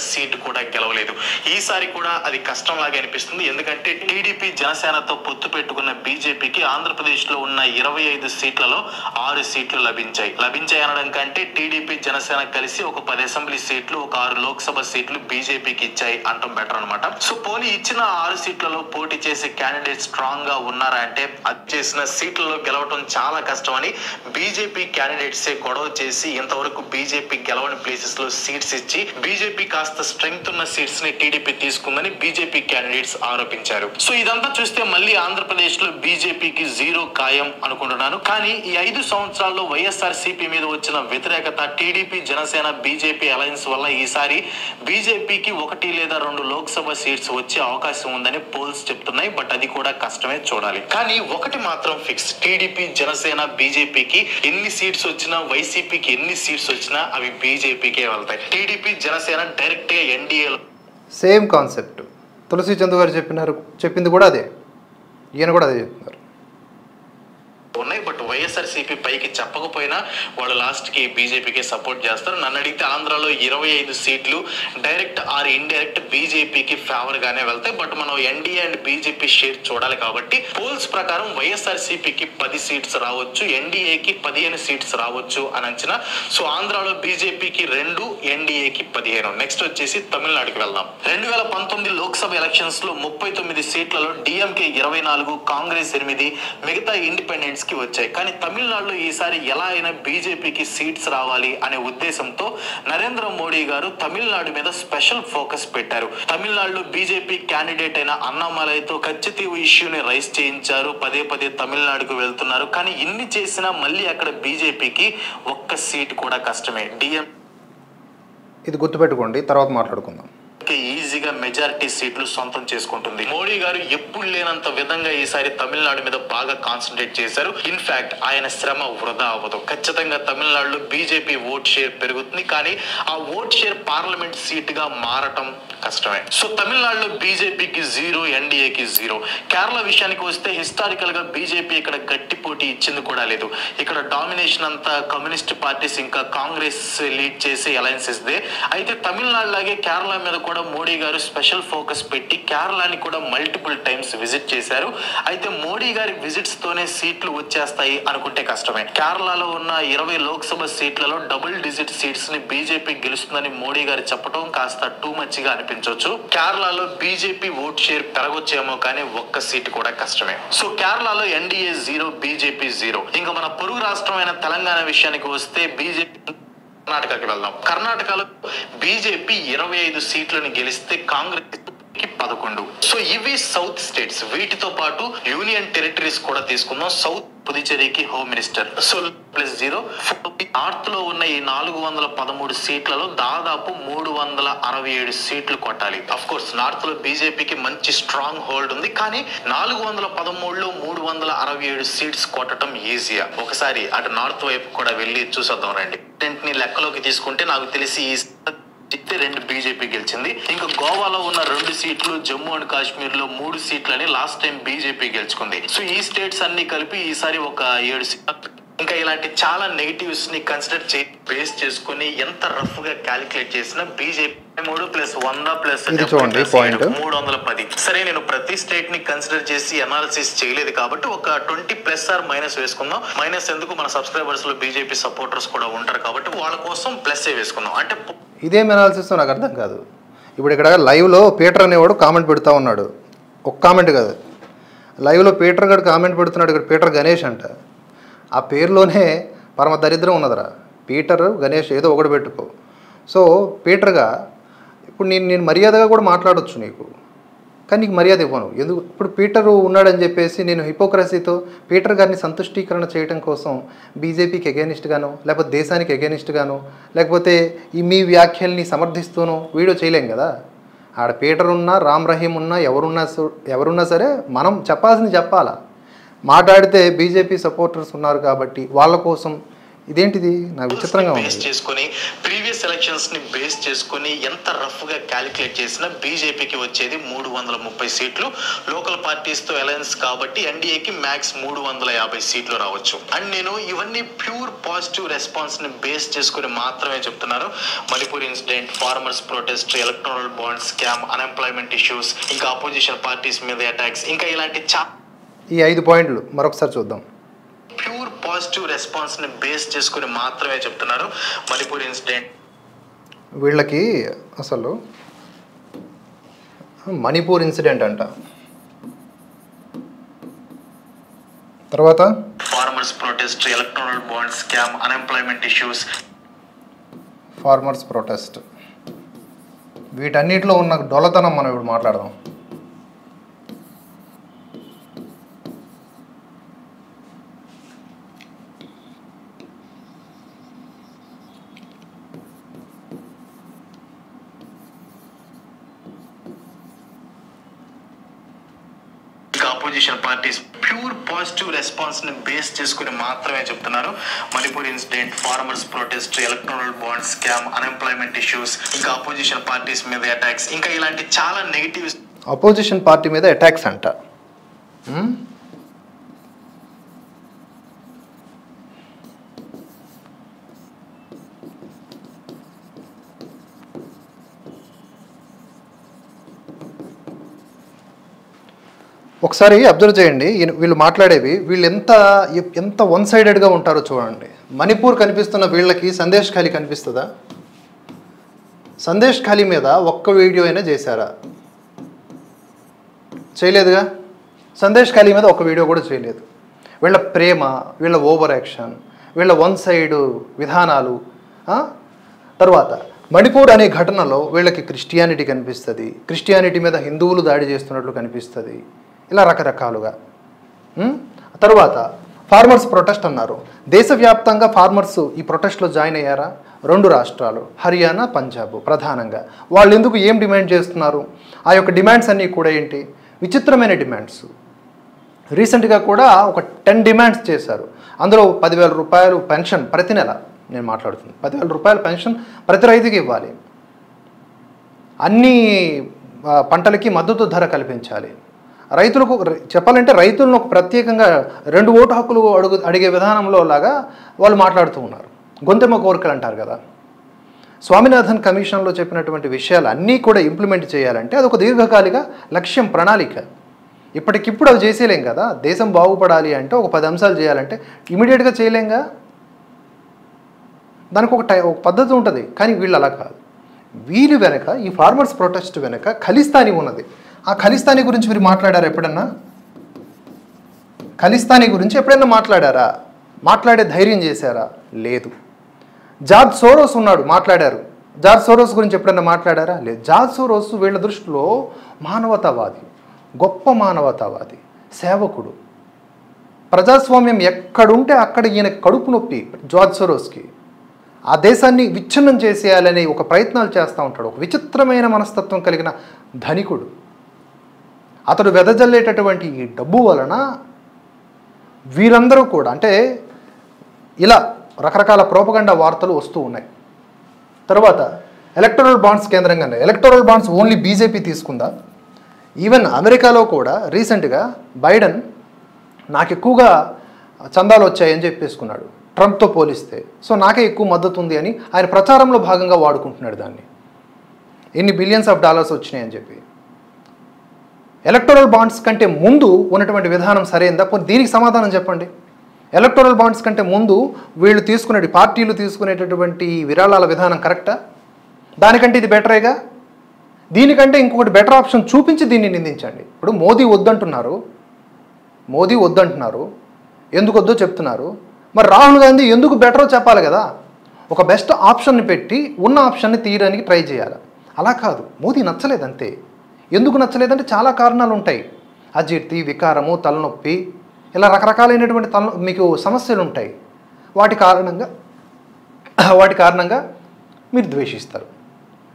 సీటు కూడా గెలవలేదు. ఈసారి కూడా అది కష్టంలాగా అనిపిస్తుంది. ఎందుకంటే టీడీపీ, జనసేనతో పొత్తు పెట్టుకున్న బీజేపీకి ఆంధ్రప్రదేశ్ లో ఉన్న 25 సీట్లలో 6 సీట్లు లభించాయి అనడం కంటే టీడీపీ, జనసేన కలిసి ఒక 10 అసెంబ్లీ సీట్లు, ఒక 6 లోక్సభ సీట్లు బీజేపీకి ఇచ్చాయి అంటాం బెటర్ అనమాట. సో పోనీ ఇచ్చిన 6 సీట్లలో పోటీ చేసే క్యాండిడేట్ స్ట్రాంగ్ గా ఉన్నారా అంటే అది చేసిన సీట్లలో గెలవడం చాలా కష్టమని బీజేపీ క్యాండిడేట్సే గొడవ చేసి ఇంతవరకు బీజేపీ గెలవని ప్లేసెస్ లో సీట్స్ ఇచ్చి బీజేపీ కాస్త స్ట్రెంగ్త్ ఉన్న సీట్స్ ని టీడీపీ తీసుకుందని బీజేపీ క్యాండిడేట్స్ ఆరోపించారు. సో ఇదంతా చూస్తే మళ్ళీ ఆంధ్రప్రదేశ్ లో బీజేపీకి 0 ఖాయం అనుకుంటున్నాను. కానీ ఈ 5 సంవత్సరాల్లో వైఎస్ఆర్సీపీ మీద వచ్చిన వ్యతిరేకత, టీడీపీ, జనసేన, బీజేపీ అలయన్స్ వల్ల ఈసారి బీజేపీకి 1 లేదా 2 లోక్సభ సీట్స్ వచ్చే అవకాశం ఉందని పోల్స్ చెప్తున్నాయి. బట్ అది కూడా కష్టమే, చూడాలి. కానీ ఒకటి మాత్రం ఫిక్స్, టీడీపీ, జనసేన, బీజేపీకి ఎన్ని సీట్స్ వచ్చినా, వైసీపీకి ఎన్ని సీట్స్ వచ్చినా అవి బీజేపీకే వెళ్తాయి. టీడీపీ, జనసేన డైరెక్ట్ ఎన్డీఏలో సేమ్ కాన్సెప్ట్. తులసి చందు గారు చెప్పింది కూడా అదే, ఈయన కూడా అదే చెప్తున్నారు. ఉన్నాయి. బట్ వైఎస్ఆర్సీపీ పైకి చెప్పకపోయినా వాళ్ళు లాస్ట్ కి బీజేపీకి సపోర్ట్ చేస్తారు. నన్ను అడిగితే ఆంధ్రాలో 25 సీట్లు డైరెక్ట్ ఆర్ ఇండైరెక్ట్ బీజేపీకి ఫేవర్ గానే వెళ్తాయి. బట్ మనం ఎన్డీఏ అండ్ బీజేపీ షేర్ చూడాలి కాబట్టి పోల్స్ ప్రకారం వైఎస్ఆర్సీపీకి 10 సీట్స్ రావచ్చు, ఎన్డీఏకి 15 సీట్స్ రావచ్చు అని అంచనా. సో ఆంధ్రాలో బీజేపీకి 2, ఎన్డీఏకి 15. నెక్స్ట్ వచ్చేసి తమిళనాడుకి వెళ్దాం. 2019 లోక్సభ ఎలక్షన్స్ లో 39 సీట్లలో డిఎంకే 24, కాంగ్రెస్ 8, మిగతా ఇండిపెండెంట్స్ కి వచ్చాయి. కానీ తమిళనాడులో ఈసారి ఎలా అయినా బీజేపీకి సీట్స్ రావాలి అనే ఉద్దేశంతో నరేంద్ర మోడీ గారు తమిళనాడు మీద స్పెషల్ ఫోకస్ పెట్టారు. తమిళనాడులో బీజేపీ క్యాండిడేట్ అయిన అన్నామలైతో కచ్చితీవు ఇష్యూని రైస్ చేయించారు. పదే తమిళనాడుకు వెళ్తున్నారు. కానీ ఇన్ని చేసినా మళ్ళీ అక్కడ బీజేపీకి 1 సీట్ కూడా కష్టమే. ఇది గుర్తుపెట్టుకోండి, తర్వాత మాట్లాడుకుందాం. ఈజీగా మెజారిటీ సీట్లు సొంతం చేసుకుంటుంది. మోడీ గారు ఎప్పుడు లేనంత విధంగా ఈసారి తమిళనాడు మీద బాగా కాన్సన్ట్రేట్ చేశారు. ఇన్ఫాక్ట్ ఆయన శ్రమ వృధా అవ్వదు. ఖచ్చితంగా తమిళనాడులో బీజేపీ ఓట్ షేర్ పెరుగుతుంది. కానీ ఆ ఓట్ షేర్ పార్లమెంట్ సీట్ గా మారటం కష్టమే. సో తమిళనాడులో బీజేపీకి 0, ఎన్డీఏకి 0. కేరళ విషయానికి వస్తే హిస్టారికల్ గా బీజేపీ ఇక్కడ గట్టి పోటీ ఇచ్చింది కూడా లేదు. ఇక్కడ డామినేషన్ అంతా కమ్యూనిస్ట్ పార్టీస్ ఇంకా కాంగ్రెస్ లీడ్ చేసే అలయన్సెస్ దే. అయితే తమిళనాడు లాగే కేరళ మీద కూడా మోడీ గారు స్పెషల్ ఫోకస్ పెట్టి కేరళని కూడా మల్టిపుల్ టైమ్స్ విజిట్ చేశారు. అయితే మోడీ గారి విజిట్స్ తోనే సీట్లు వచ్చేస్తాయి అనుకుంటే కష్టమే. కేరళలో ఉన్న 20 లోక్సభ సీట్లలో డబుల్ డిజిట్ సీట్స్ ని బీజేపీ గెలుస్తుందని మోడీ గారు చెప్పడం కాస్త టూ మచ్ గా అనిపించవచ్చు. కేరళలో బీజేపీ ఓట్ షేర్ పెరగొచ్చేమో కానీ 1 సీట్ కూడా కష్టమే. సో కేరళలో ఎన్డీఏ 0, బీజేపీ 0. ఇంకా మన పొరుగు రాష్ట్రమైన తెలంగాణ విషయానికి వస్తే బీజేపీ కర్ణాటకకి వెళ్దాం. కర్ణాటకలో బీజేపీ 25 సీట్లను గెలిస్తే కాంగ్రెస్ 11. సో ఇవి సౌత్ స్టేట్స్. వీటితో పాటు యూనియన్ టెరిటరీస్ కూడా తీసుకుందాం. సౌత్ పుదుచేరికి హోమ్ మినిస్టర్. సో +0. నార్త్ లో ఉన్న ఈ 413 సీట్లలో దాదాపు 367 సీట్లు కొట్టాలి. అఫ్ కోర్స్ నార్త్ లో బీజేపీకి మంచి స్ట్రాంగ్ హోల్డ్ ఉంది, కానీ 413లో 367 సీట్స్ కొట్టడం ఈజీయా? ఒకసారి అటు నార్త్ వైపు కూడా వెళ్ళి చూసొద్దాం రండి. ని లెక్కలోకి తీసుకుంటే నాకు తెలిసి ఈ 2 బీజేపీ గెలిచింది. ఇంకా గోవాలో ఉన్న 2 సీట్లు, జమ్మూ అండ్ కాశ్మీర్ లో 3 సీట్లని లాస్ట్ టైం బీజేపీ గెలుచుకుంది. సో ఈ స్టేట్స్ అన్ని కలిపి ఈసారి ఒక 7 సీట్లు. ఇంకా ఇలాంటి చాలా నెగిటివ్స్ ని కన్సిడర్ బేస్ చేసుకుని ఎంత రఫ్ గా క్యాలిక్యులేట్ చేసినా బీజేపీ 3+100+70 310. సరే, నేను ప్రతి స్టేట్ ని కన్సిడర్ చేసి అనాలిసిస్ చేయలేదు కాబట్టి ఒక 20+ వేసుకుందాం. మైనస్ ఎందుకు, మన సబ్స్క్రైబర్స్ లో బీజేపీ సపోర్టర్స్ కూడా ఉంటారు కాబట్టి వాళ్ళ కోసం ప్లస్ వేసుకుందాం. అంటే ఇదేం అనాలిసిస్ నాకు అర్థం కాదు. ఇప్పుడు ఇక్కడ లైవ్లో పీటర్ అనేవాడు కామెంట్ పెడతా ఉన్నాడు. ఒక కామెంట్ కాదు, లైవ్లో పీటర్ గారు కామెంట్ పెడుతున్నాడు. ఇక్కడ పీటర్ గణేష్ అంట. ఆ పేరులోనే పరమ దరిద్రం ఉన్నదిరా. పీటర్ గణేష్ ఏదో ఒకటి పెట్టుకో. సో పీటర్గా ఇప్పుడు నేను మర్యాదగా కూడా మాట్లాడవచ్చు నీకు, కానీ నీకు మర్యాద ఇవ్వను. ఎందుకు? ఇప్పుడు పీటర్ ఉన్నాడని చెప్పేసి నేను హిపోక్రసీతో పీటర్ గారిని సంతుష్టీకరణ చేయడం కోసం బీజేపీకి ఎగెనిస్ట్గానో, లేకపోతే దేశానికి ఎగెనిస్ట్గానో, లేకపోతే ఈ మీ వ్యాఖ్యల్ని సమర్థిస్తూనో వీడియో చేయలేం కదా. ఆడ పీటర్ ఉన్నా, రామ్ రహీం ఉన్నా, ఎవరున్నా సరే మనం చెప్పాల్సింది చెప్పాలా. మాట్లాడితే బీజేపీ సపోర్టర్స్ ఉన్నారు కాబట్టి వాళ్ళ కోసం ఇదేంటిది నాకు విచిత్రంగా ఉంది. బేస్ చేసుకొని ప్రీవియస్ ఎలక్షన్స్ ని బేస్ చేసుకొని ఎంత రఫ్ గా క్యాలిక్యులేట్ చేసినా బీజేపీకి వచ్చేది 330 సీట్లు. లోకల్ పార్టీస్ తో అలయన్స్ కాబట్టి ఎన్డీఏకి మ్యాక్స్ 350 సీట్లు రావచ్చు. అండ్ నేను ఇవన్నీ ప్యూర్ పాజిటివ్ రెస్పాన్స్ ని బేస్ చేసుకుని మాత్రమే చెప్తున్నారు. Manipur incident, farmers protest, electoral bond scam, unemployment issues, ఇంకా అపోజిషన్ పార్టీస్ మీద అటాక్స్, ఇంకా ఇలాంటి ఈ 5 పాయింట్లు మరొకసారి చూద్దాం. ప్యూర్ పాజిటివ్ రెస్పాన్స్ ని బేస్ చేసుకుని మాత్రమే చెప్తున్నారు. మణిపూర్ ఇన్సిడెంట్, వీళ్ళకి అసలు మణిపూర్ ఇన్సిడెంట్ అంట, తర్వాత farmers protest, electoral bond scam, unemployment issues, farmers protest, వీటన్నిటిలో ఉన్న డొలతనం మనం ఇప్పుడు మాట్లాడదాం. Opposition parties pure positive response ని బేస్ చేసుకుని మాత్రమే చెప్తున్నారు. Manipur incident, farmers protest, electoral bond scam, unemployment issues, ఇంకా అపోజిషన్ పార్టీస్ మీద అటాక్స్, ఇంకా ఇలాంటి చాలా నెగిటివ్స్. అపోజిషన్ పార్టీ మీద అటాక్స్ అంట. ఒకసారి అబ్జర్వ్ చేయండి, వీళ్ళు మాట్లాడేవి, వీళ్ళు ఎంత వన్ సైడెడ్గా ఉంటారో చూడండి. మణిపూర్ కనిపిస్తున్న వీళ్ళకి సందేశ్ ఖాళీ కనిపిస్తుందా? సందేశ్ ఖాళీ మీద ఒక్క వీడియో అయినా చేశారా? చేయలేదుగా. సందేశ్ ఖాళీ మీద ఒక్క వీడియో కూడా చేయలేదు. వీళ్ళ ప్రేమ, వీళ్ళ ఓవర్ యాక్షన్, వీళ్ళ వన్ సైడ్ విధానాలు. తర్వాత మణిపూర్ అనే ఘటనలో వీళ్ళకి క్రిస్టియానిటీ కనిపిస్తుంది, క్రిస్టియానిటీ మీద హిందువులు దాడి చేస్తున్నట్లు కనిపిస్తుంది, ఇలా రకరకాలుగా. తర్వాత ఫార్మర్స్ ప్రొటెస్ట్ అన్నారు. దేశవ్యాప్తంగా ఫార్మర్స్ ఈ ప్రొటెస్ట్లో జాయిన్ అయ్యారా? 2 రాష్ట్రాలు, హర్యానా, పంజాబ్ ప్రధానంగా. వాళ్ళు ఎందుకు ఏం డిమాండ్ చేస్తున్నారు? ఆ యొక్క డిమాండ్స్ అన్నీ కూడా ఏంటి? విచిత్రమైన డిమాండ్స్. రీసెంట్గా కూడా ఒక 10 డిమాండ్స్ చేశారు. అందులో 10,000 రూపాయలు పెన్షన్ ప్రతి నెల, నేను మాట్లాడుతుంది 10,000 రూపాయల పెన్షన్ ప్రతి రైతుకి ఇవ్వాలి, అన్ని పంటలకి మద్దతు ధర కల్పించాలి, రైతులకు చెప్పాలంటే రైతులను ప్రత్యేకంగా 2 ఓటు హక్కులు అడిగే విధానంలో లాగా వాళ్ళు మాట్లాడుతూ ఉన్నారు. గొంతెమ్మ కోరికలు అంటారు కదా. స్వామినాథన్ కమిషన్లో చెప్పినటువంటి విషయాలు అన్నీ కూడా ఇంప్లిమెంట్ చేయాలంటే అదొక దీర్ఘకాలిక లక్ష్యం, ప్రణాళిక. ఇప్పటికిప్పుడు అవి చేసేలేం కదా. దేశం బాగుపడాలి అంటే ఒక 10 అంశాలు చేయాలంటే ఇమీడియట్గా చేయలేంగా. దానికి ఒక పద్ధతి ఉంటుంది. కానీ వీళ్ళు అలా కాదు. వీళ్ళు వెనక, ఈ ఫార్మర్స్ ప్రొటెస్ట్ వెనక ఖలిస్తానీ ఉన్నది. ఆ ఖలిస్తానీ గురించి మీరు మాట్లాడారా ఎప్పుడన్నా? ఖలిస్తానీ గురించి ఎప్పుడైనా మాట్లాడారా? మాట్లాడే ధైర్యం చేశారా? లేదు. జార్జ్ సోరోస్ ఉన్నాడు, మాట్లాడారు. జార్జ్ సోరోస్ గురించి ఎప్పుడైనా మాట్లాడారా? లేదు. జార్జ్ సోరోస్ వీళ్ళ దృష్టిలో మానవతావాది, గొప్ప మానవతావాది, సేవకుడు. ప్రజాస్వామ్యం ఎక్కడుంటే అక్కడ ఈయన కడుపు నొప్పి జార్జ్ సోరోస్కి. ఆ దేశాన్ని విచ్ఛిన్నం చేసేయాలని ఒక ప్రయత్నాలు చేస్తూ ఉంటాడు. ఒక విచిత్రమైన మనస్తత్వం కలిగిన ధనికుడు. అతడు వెదజల్లేటటువంటి ఈ డబ్బు వలన వీరందరూ కూడా, అంటే ఇలా రకరకాల ప్రోపగండా వార్తలు వస్తూ ఉన్నాయి. తర్వాత ఎలక్టోరల్ బాండ్స్ కేంద్రంగానే, ఎలక్టోరల్ బాండ్స్ ఓన్లీ బీజేపీ తీసుకుందా? ఈవెన్ అమెరికాలో కూడా రీసెంట్గా బైడెన్ నాకు ఎక్కువగా చందాలు వచ్చాయని చెప్పేసుకున్నాడు ట్రంప్తో పోలిస్తే. సో నాకే ఎక్కువ మద్దతు ఉంది అని ఆయన ప్రచారంలో భాగంగా వాడుకుంటున్నాడు దాన్ని. ఎన్ని బిలియన్స్ ఆఫ్ డాలర్స్ వచ్చినాయని చెప్పి. ఎలక్టోరల్ బాండ్స్ కంటే ముందు ఉన్నటువంటి విధానం సరైందా? దీనికి సమాధానం చెప్పండి. ఎలక్టోరల్ బాండ్స్ కంటే ముందు వీళ్ళు తీసుకునే పార్టీలు తీసుకునేటటువంటి విరాళాల విధానం కరెక్టా? దానికంటే ఇది బెటరేగా? దీనికంటే ఇంకొకటి బెటర్ ఆప్షన్ చూపించి దీన్ని నిందించండి. ఇప్పుడు మోదీ వద్దంటున్నారు, ఎందుకు వద్దో చెప్తున్నారు. మరి రాహుల్ గాంధీ ఎందుకు బెటరో చెప్పాలి కదా. ఒక బెస్ట్ ఆప్షన్ని పెట్టి ఉన్న ఆప్షన్ని తీయడానికి ట్రై చేయాలి. అలా కాదు, మోదీ నచ్చలేదు అంతే. ఎందుకు నచ్చలేదంటే చాలా కారణాలు ఉంటాయి. అజీర్తి, వికారము, తలనొప్పి, ఇలా రకరకాలైనటువంటి మీకు సమస్యలు ఉంటాయి. వాటి కారణంగా మీరు ద్వేషిస్తారు.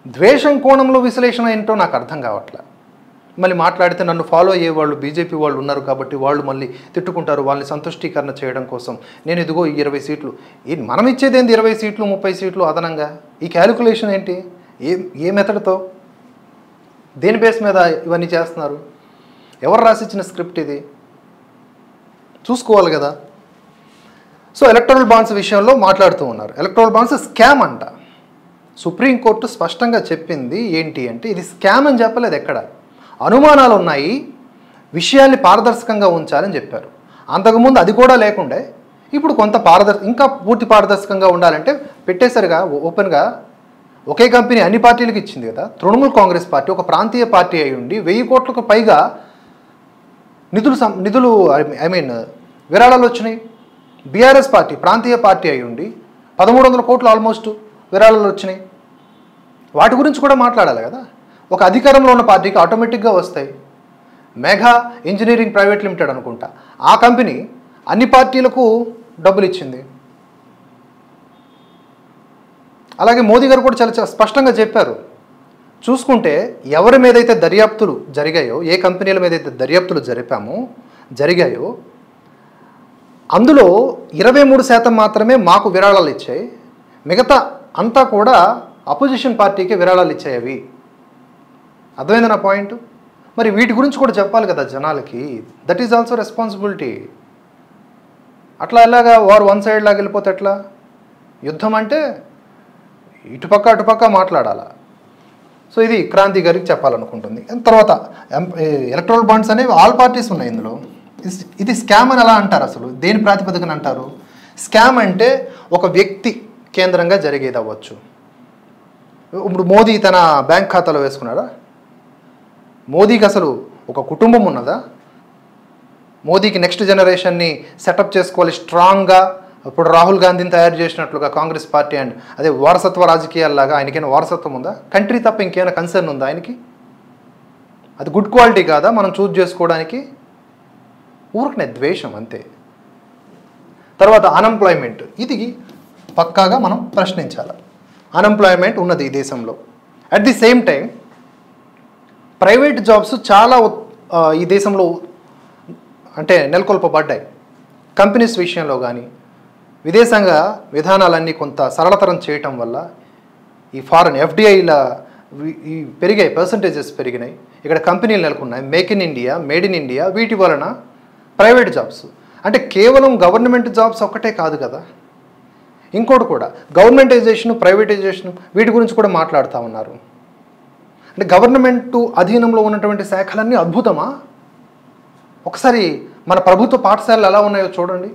ద్వేషం కోణంలో విశ్లేషణ ఏంటో నాకు అర్థం కావట్లే. మళ్ళీ మాట్లాడితే నన్ను ఫాలో అయ్యే వాళ్ళు బీజేపీ వాళ్ళు ఉన్నారు కాబట్టి వాళ్ళు మళ్ళీ తిట్టుకుంటారు. వాళ్ళని సంతుష్టీకరణ చేయడం కోసం నేను ఇదిగో 20 సీట్లు, మనం ఇచ్చేది ఏంది 20 సీట్లు 30 సీట్లు అదనంగా. ఈ క్యాలిక్యులేషన్ ఏంటి? ఏ మెథడ్తో, దేని బేస్ మీద ఇవన్నీ చేస్తున్నారు? ఎవరు రాసిచ్చిన స్క్రిప్ట్ ఇది? చూసుకోవాలి కదా. సో ఎలక్టోరల్ బాండ్స్ విషయంలో మాట్లాడుతూ ఉన్నారు. ఎలక్టోరల్ బాండ్స్ స్కామ్ అంట. సుప్రీంకోర్టు స్పష్టంగా చెప్పింది ఏంటి అంటే ఇది స్కామ్ అని చెప్పలేదు. ఎక్కడ అనుమానాలు ఉన్నాయి, విషయాల్ని పారదర్శకంగా ఉంచాలని చెప్పారు. అంతకుముందు అది కూడా లేకుండే ఇప్పుడు కొంత ఇంకా పూర్తి పారదర్శకంగా ఉండాలంటే పెట్టేసరిగా ఓపెన్గా ఒకే కంపెనీ అన్ని పార్టీలకు ఇచ్చింది కదా. తృణమూల్ కాంగ్రెస్ పార్టీ ఒక ప్రాంతీయ పార్టీ అయి ఉండి 1000 కోట్లకు పైగా నిధులు విరాళాలు వచ్చినాయి. బీఆర్ఎస్ పార్టీ ప్రాంతీయ పార్టీ అయి ఉండి 1300 కోట్లు ఆల్మోస్ట్ విరాళాలు వచ్చినాయి. వాటి గురించి కూడా మాట్లాడాలి కదా. ఒక అధికారంలో ఉన్న పార్టీకి ఆటోమేటిక్గా వస్తాయి. మెగా ఇంజనీరింగ్ ప్రైవేట్ లిమిటెడ్ అనుకుంటా, ఆ కంపెనీ అన్ని పార్టీలకు డబ్బులు ఇచ్చింది. అలాగే మోదీ గారు కూడా చాలా స్పష్టంగా చెప్పారు. చూసుకుంటే ఎవరి మీదైతే దర్యాప్తులు జరిగాయో, ఏ కంపెనీల మీద అయితే దర్యాప్తులు జరిగాయో అందులో 23% మాత్రమే మాకు విరాళాలు ఇచ్చాయి. మిగతా అంతా కూడా అపోజిషన్ పార్టీకి విరాళాలు ఇచ్చాయి. అవి అర్థమైంది నా పాయింట్. మరి వీటి గురించి కూడా చెప్పాలి కదా జనాలకి. That is also responsibility. అట్లా ఎలాగా వారు వన్ సైడ్ లాగా వెళ్ళిపోతే ఎట్లా? యుద్ధం అంటే అటుపక్క మాట్లాడాలా. సో ఇది క్రాంతి గారికి చెప్పాలనుకుంటుంది. తర్వాత ఎలక్ట్రల్ బాండ్స్ అనేవి ఆల్ పార్టీస్ ఉన్నాయి ఇందులో. ఇది స్కామ్ అని ఎలా అంటారు? అసలు దేని ప్రాతిపదికన అంటారు? స్కామ్ అంటే ఒక వ్యక్తి కేంద్రంగా జరిగేది అవ్వచ్చు. ఇప్పుడు మోదీ తన బ్యాంక్ ఖాతాలో వేసుకున్నాడా? మోదీకి అసలు ఒక కుటుంబం ఉన్నదా? మోదీకి నెక్స్ట్ జనరేషన్ని సెటప్ చేసుకోవాలి స్ట్రాంగ్గా. ఇప్పుడు రాహుల్ గాంధీని తయారు చేసినట్లుగా కాంగ్రెస్ పార్టీ అండ్ అదే వారసత్వ రాజకీయాల్లాగా ఆయనకైనా వారసత్వం ఉందా? కంట్రీ తప్ప ఇంకేమైనా కన్సర్న్ ఉందా ఆయనకి? అది గుడ్ క్వాలిటీ కాదా మనం చూజ్ చేసుకోవడానికి? ఊరికనే ద్వేషం అంతే. తర్వాత అన్ఎంప్లాయ్మెంట్, ఇది పక్కాగా మనం ప్రశ్నించాలి. అన్ఎంప్లాయ్మెంట్ ఉన్నది ఈ దేశంలో. At the same time private jobs చాలా ఈ దేశంలో అంటే నెలకొల్పబడ్డాయి. కంపెనీస్ విషయంలో కానీ విదేశాంగ విధానాలన్నీ కొంత సరళతరం చేయటం వల్ల ఈ ఫారెన్ ఎఫ్డిఐల ఈ పెరిగాయి, పర్సంటేజెస్ పెరిగినాయి. ఇక్కడ కంపెనీలు నెలకొన్నాయి. Make in India, made in India. వీటి వలన ప్రైవేట్ జాబ్స్ అంటే కేవలం గవర్నమెంట్ జాబ్స్ ఒక్కటే కాదు కదా, ఇంకోటి కూడా గవర్నమెంటైజేషన్, ప్రైవేటైజేషన్ వీటి గురించి కూడా మాట్లాడుతూ ఉన్నారు. అంటే గవర్నమెంట్ అధీనంలో ఉన్నటువంటి శాఖలన్నీ అద్భుతమా? ఒకసారి మన ప్రభుత్వ పాఠశాలలు ఎలా ఉన్నాయో చూడండి.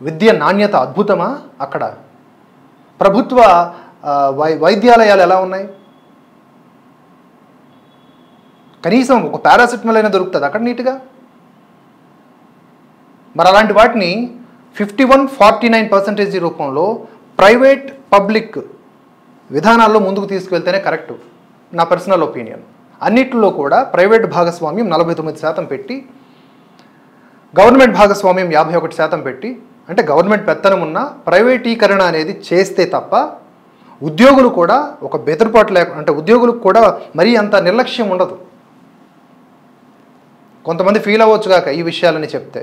విద్య నాణ్యత అద్భుతమా? అక్కడ ప్రభుత్వ వైద్యాలయాలు ఎలా ఉన్నాయి? కనీసం ఒక పారాసిటమాల్ అయినా దొరుకుతుంది అక్కడ నీట్గా. మరి అలాంటి వాటిని 51-49% రూపంలో ప్రైవేట్ పబ్లిక్ విధానాల్లో ముందుకు తీసుకువెళ్తేనే కరెక్టు, నా పర్సనల్ ఒపీనియన్. అన్నిట్లో కూడా ప్రైవేట్ భాగస్వామ్యం 49% పెట్టి, గవర్నమెంట్ భాగస్వామ్యం 51% పెట్టి, అంటే గవర్నమెంట్ పెత్తనం ఉన్న ప్రైవేటీకరణ అనేది చేస్తే తప్ప ఉద్యోగులు కూడా ఒక బెదురుపాటు అంటే ఉద్యోగులకు కూడా మరీ అంత నిర్లక్ష్యం ఉండదు. కొంతమంది ఫీల్ అవ్వచ్చుగాక ఈ విషయాలని చెప్తే.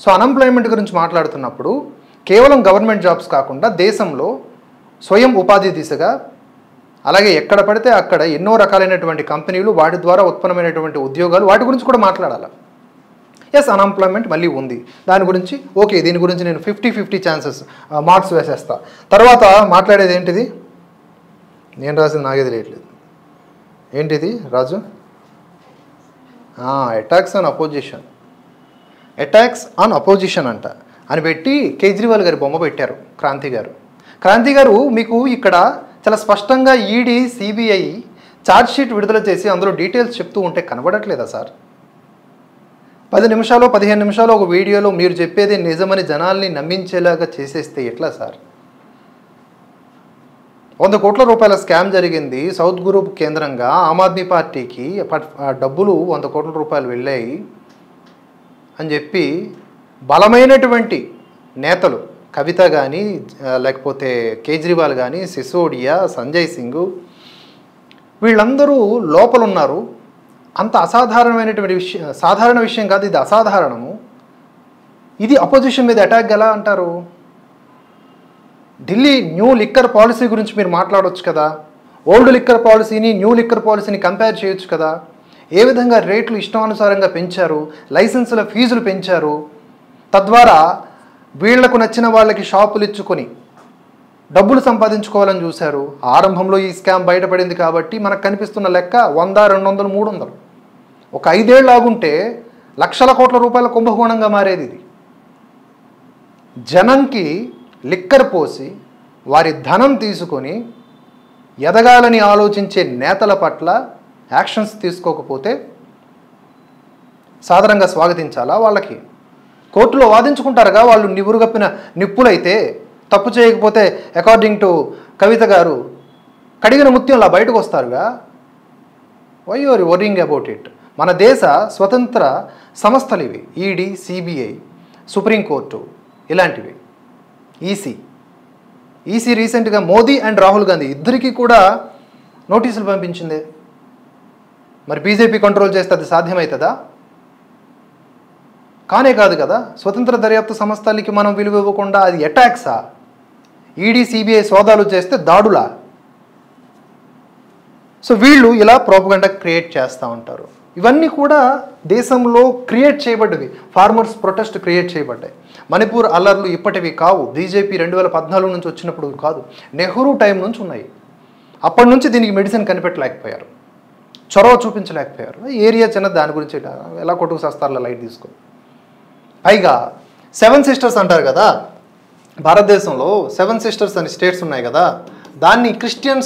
సో అన్ఎంప్లాయ్మెంట్ గురించి మాట్లాడుతున్నప్పుడు కేవలం గవర్నమెంట్ జాబ్స్ కాకుండా దేశంలో స్వయం ఉపాధి దిశగా, అలాగే ఎక్కడ పడితే అక్కడ ఎన్నో రకాలైనటువంటి కంపెనీలు, వాటి ద్వారా ఉత్పన్నమైనటువంటి ఉద్యోగాలు, వాటి గురించి కూడా మాట్లాడాలి. ఎస్, అన్ఎంప్లాయ్మెంట్ మళ్ళీ ఉంది, దాని గురించి ఓకే, దీని గురించి నేను 50-50 ఛాన్సెస్ మార్క్స్ వేసేస్తా. తర్వాత మాట్లాడేది ఏంటిది, నేను రాసింది నాకే తెలియట్లేదు, ఏంటిది Raju? Attacks on opposition, attacks on opposition అంట అని పెట్టి కేజ్రీవాల్ గారి బొమ్మ పెట్టారు క్రాంతి గారు. క్రాంతి గారు మీకు ఇక్కడ చాలా స్పష్టంగా ఈడీ, సిబిఐ ఛార్జ్షీట్ విడుదల చేసి అందులో డీటెయిల్స్ చెప్తూ ఉంటే కనబడట్లేదా సార్? 10 నిమిషాలు 15 నిమిషాలు ఒక వీడియోలో మీరు చెప్పేది నిజమని జనాల్ని నమ్మించేలాగా చేసేస్తే ఎట్లా సార్? 100 కోట్ల రూపాయల స్కామ్ జరిగింది సౌత్ గ్రూప్ కేంద్రంగా, ఆమ్ ఆద్మీ పార్టీకి డబ్బులు 100 కోట్ల రూపాయలు వెళ్ళాయి అని చెప్పి బలమైనటువంటి నేతలు, కవిత కానీ, లేకపోతే కేజ్రీవాల్ కానీ, సిసోడియా, సంజయ్ సింగ్, వీళ్ళందరూ లోపలున్నారు. అంత అసాధారణమైనటువంటి విషయం, సాధారణ విషయం కాదు ఇది, అసాధారణము. ఇది అపోజిషన్ మీద అటాక్ ఎలా అంటారు? ఢిల్లీ న్యూ లిక్కర్ పాలసీ గురించి మీరు మాట్లాడవచ్చు కదా, ఓల్డ్ లిక్కర్ పాలసీని న్యూ లిక్కర్ పాలసీని కంపేర్ చేయొచ్చు కదా. ఏ విధంగా రేట్లు ఇష్టానుసారంగా పెంచారు, లైసెన్సుల ఫీజులు పెంచారు, తద్వారా వీళ్లకు నచ్చిన వాళ్ళకి షాపులు ఇచ్చుకొని డబ్బులు సంపాదించుకోవాలని చూశారు. ఆరంభంలో ఈ స్కామ్ బయటపడింది కాబట్టి మనకు కనిపిస్తున్న లెక్క 100, 200, 300. ఒక 5 ఏళ్ళు ఆగుంటే లక్షల కోట్ల రూపాయల కుంభకోణంగా మారేది ఇది. జనంకి లిక్కర్ పోసి వారి ధనం తీసుకొని ఎదగాలని ఆలోచించే నేతల పట్ల యాక్షన్స్ తీసుకోకపోతే సాధారణంగా స్వాగతించాలా? వాళ్ళకి కోర్టులో వాదించుకుంటారుగా, వాళ్ళు నివురుగప్పిన నిప్పులైతే, తప్పు చేయకపోతే అకార్డింగ్ టు కవిత గారు కడిగిన ముత్యంలా బయటకు వస్తారుగా. Why you are worrying about it? మన దేశ స్వతంత్ర సంస్థలు ఇవి, ఈడీ, సిబిఐ, సుప్రీంకోర్టు, ఇలాంటివి. ఈసీ రీసెంట్గా మోదీ అండ్ రాహుల్ గాంధీ ఇద్దరికీ కూడా నోటీసులు పంపించింది. మరి బీజేపీ కంట్రోల్ చేస్తే అది సాధ్యమవుతుందా? కానే కాదు కదా. స్వతంత్ర దర్యాప్తు సంస్థలకి మనం విలువ ఇవ్వకుండా అది అటాక్సా? ఈడీ, సిబిఐ సోదాలు చేస్తే దాడులా? సో వీళ్ళు ఇలా ప్రోపగండా క్రియేట్ చేస్తూ ఉంటారు. ఇవన్నీ కూడా దేశంలో క్రియేట్ చేయబడ్డవి, ఫార్మర్స్ ప్రొటెస్ట్ క్రియేట్ చేయబడ్డాయి. మణిపూర్ అల్లర్లు ఇప్పటివి కావు, బీజేపీ 2014 నుంచి వచ్చినప్పుడు కాదు, నెహ్రూ టైం నుంచి ఉన్నాయి. అప్పటి నుంచి దీనికి మెడిసిన్ కనిపెట్టలేకపోయారు, చొరవ చూపించలేకపోయారు. ఏరియా చిన్న, దాని గురించి ఎలా కొట్టుకు సస్తారులో లైట్ తీసుకో. పైగా 7 సిస్టర్స్ అంటారు కదా, భారతదేశంలో 7 సిస్టర్స్ అని స్టేట్స్ ఉన్నాయి కదా, దాన్ని క్రిస్టియన్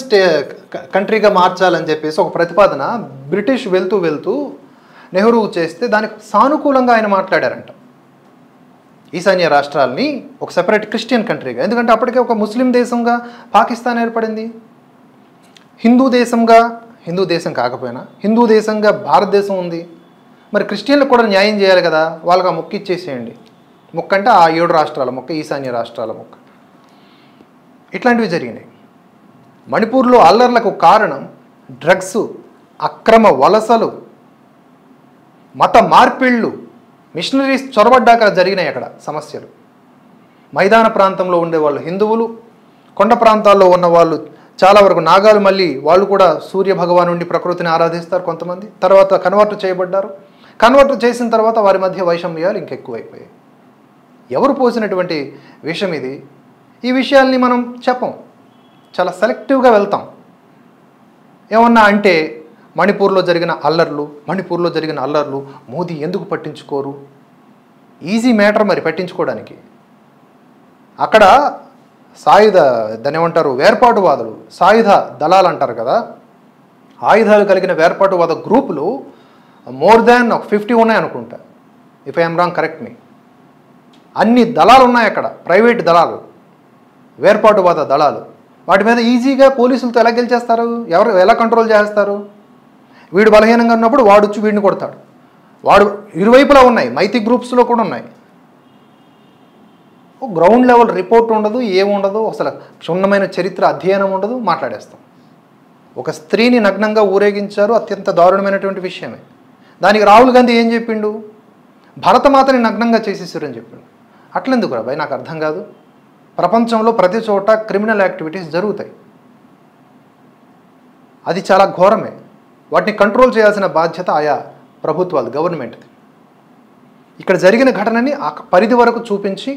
కంట్రీగా మార్చాలని చెప్పేసి ఒక ప్రతిపాదన బ్రిటిష్ వెళ్తూ నెహ్రూ చేస్తే దానికి సానుకూలంగా ఆయన మాట్లాడారంట. ఈశాన్య రాష్ట్రాలని ఒక సెపరేట్ క్రిస్టియన్ కంట్రీగా, ఎందుకంటే అప్పటికే ఒక ముస్లిం దేశంగా పాకిస్తాన్ ఏర్పడింది, హిందూ దేశం కాకపోయినా హిందూ దేశంగా భారతదేశం ఉంది. మరి క్రిస్టియన్లకు కూడా న్యాయం చేయాలి కదా, వాళ్ళకి ఆ మొక్క ఇచ్చేసేయండి. మొక్క అంటే ఆ 7 రాష్ట్రాల మొక్క, ఈశాన్య రాష్ట్రాల మొక్క. ఇట్లాంటివి జరిగినాయి. మణిపూర్లో అల్లర్లకు కారణం డ్రగ్స్, అక్రమ వలసలు, మత మార్పిళ్ళు, మిషనరీస్ చొరబడ్డాక జరిగినాయి అక్కడ సమస్యలు. మైదాన ప్రాంతంలో ఉండేవాళ్ళు హిందువులు, కొండ ప్రాంతాల్లో ఉన్న వాళ్ళు చాలా వరకు నాగాలు, మళ్ళీ వాళ్ళు కూడా సూర్య భగవాను నుండి ప్రకృతిని ఆరాధిస్తారు కొంతమంది. తర్వాత కన్వర్ట్ చేయబడ్డారు. కన్వర్ట్ చేసిన తర్వాత వారి మధ్య వైషమ్యాలు ఇంకెక్కువైపోయాయి. ఎవరు పోసినటువంటి విషయం ఇది? ఈ విషయాల్ని మనం చెప్పం, చాలా సెలెక్టివ్గా వెళ్తాం. ఏమన్నా అంటే మణిపూర్లో జరిగిన అల్లర్లు మోదీ ఎందుకు పట్టించుకోరు? ఈజీ మ్యాటర్ మరి పట్టించుకోవడానికి. అక్కడ దాన్ని ఏమంటారు, వేర్పాటువాదులు, సాయుధ దళాలు అంటారు కదా, ఆయుధాలు కలిగిన వేర్పాటువాద గ్రూపులు మోర్ దాన్ 50 ఉన్నాయి అనుకుంటా, ఇఫ్ ఐఎమ్ రాంగ్ కరెక్ట్ మీ. అన్ని దళాలు ఉన్నాయి అక్కడ, ప్రైవేట్ దళాలు, వేర్పాటువాద దళాలు. వాటి మీద ఈజీగా పోలీసులతో ఎలా గెలిచేస్తారు? ఎలా కంట్రోల్ చేస్తారు? వీడు బలహీనంగా ఉన్నప్పుడు వాడు వచ్చి వీడిని కొడతాడు. వాడు ఇరువైపులా ఉన్నాయి, మైతి గ్రూప్స్లో కూడా ఉన్నాయి. గ్రౌండ్ లెవెల్ రిపోర్ట్ ఉండదు, ఏముండదు, అసలు క్షుణ్ణమైన చరిత్ర అధ్యయనం ఉండదు, మాట్లాడేస్తాం. ఒక స్త్రీని నగ్నంగా ఊరేగించారు, అత్యంత దారుణమైనటువంటి విషయమే. దానికి రాహుల్ గాంధీ ఏం చెప్పిండు? భరతమాతని నగ్నంగా చేసేసారని చెప్పిండు. అట్లెందుకు రా భయ్, నాకు అర్థం కాదు. ప్రపంచంలో ప్రతి చోట క్రిమినల్ యాక్టివిటీస్ జరుగుతాయి, అది చాలా ఘోరమే. వాటిని కంట్రోల్ చేయాల్సిన బాధ్యత ఆయా ప్రభుత్వాలు, గవర్నమెంట్ది. ఇక్కడ జరిగిన ఘటనని ఆ పరిధి వరకు చూపించి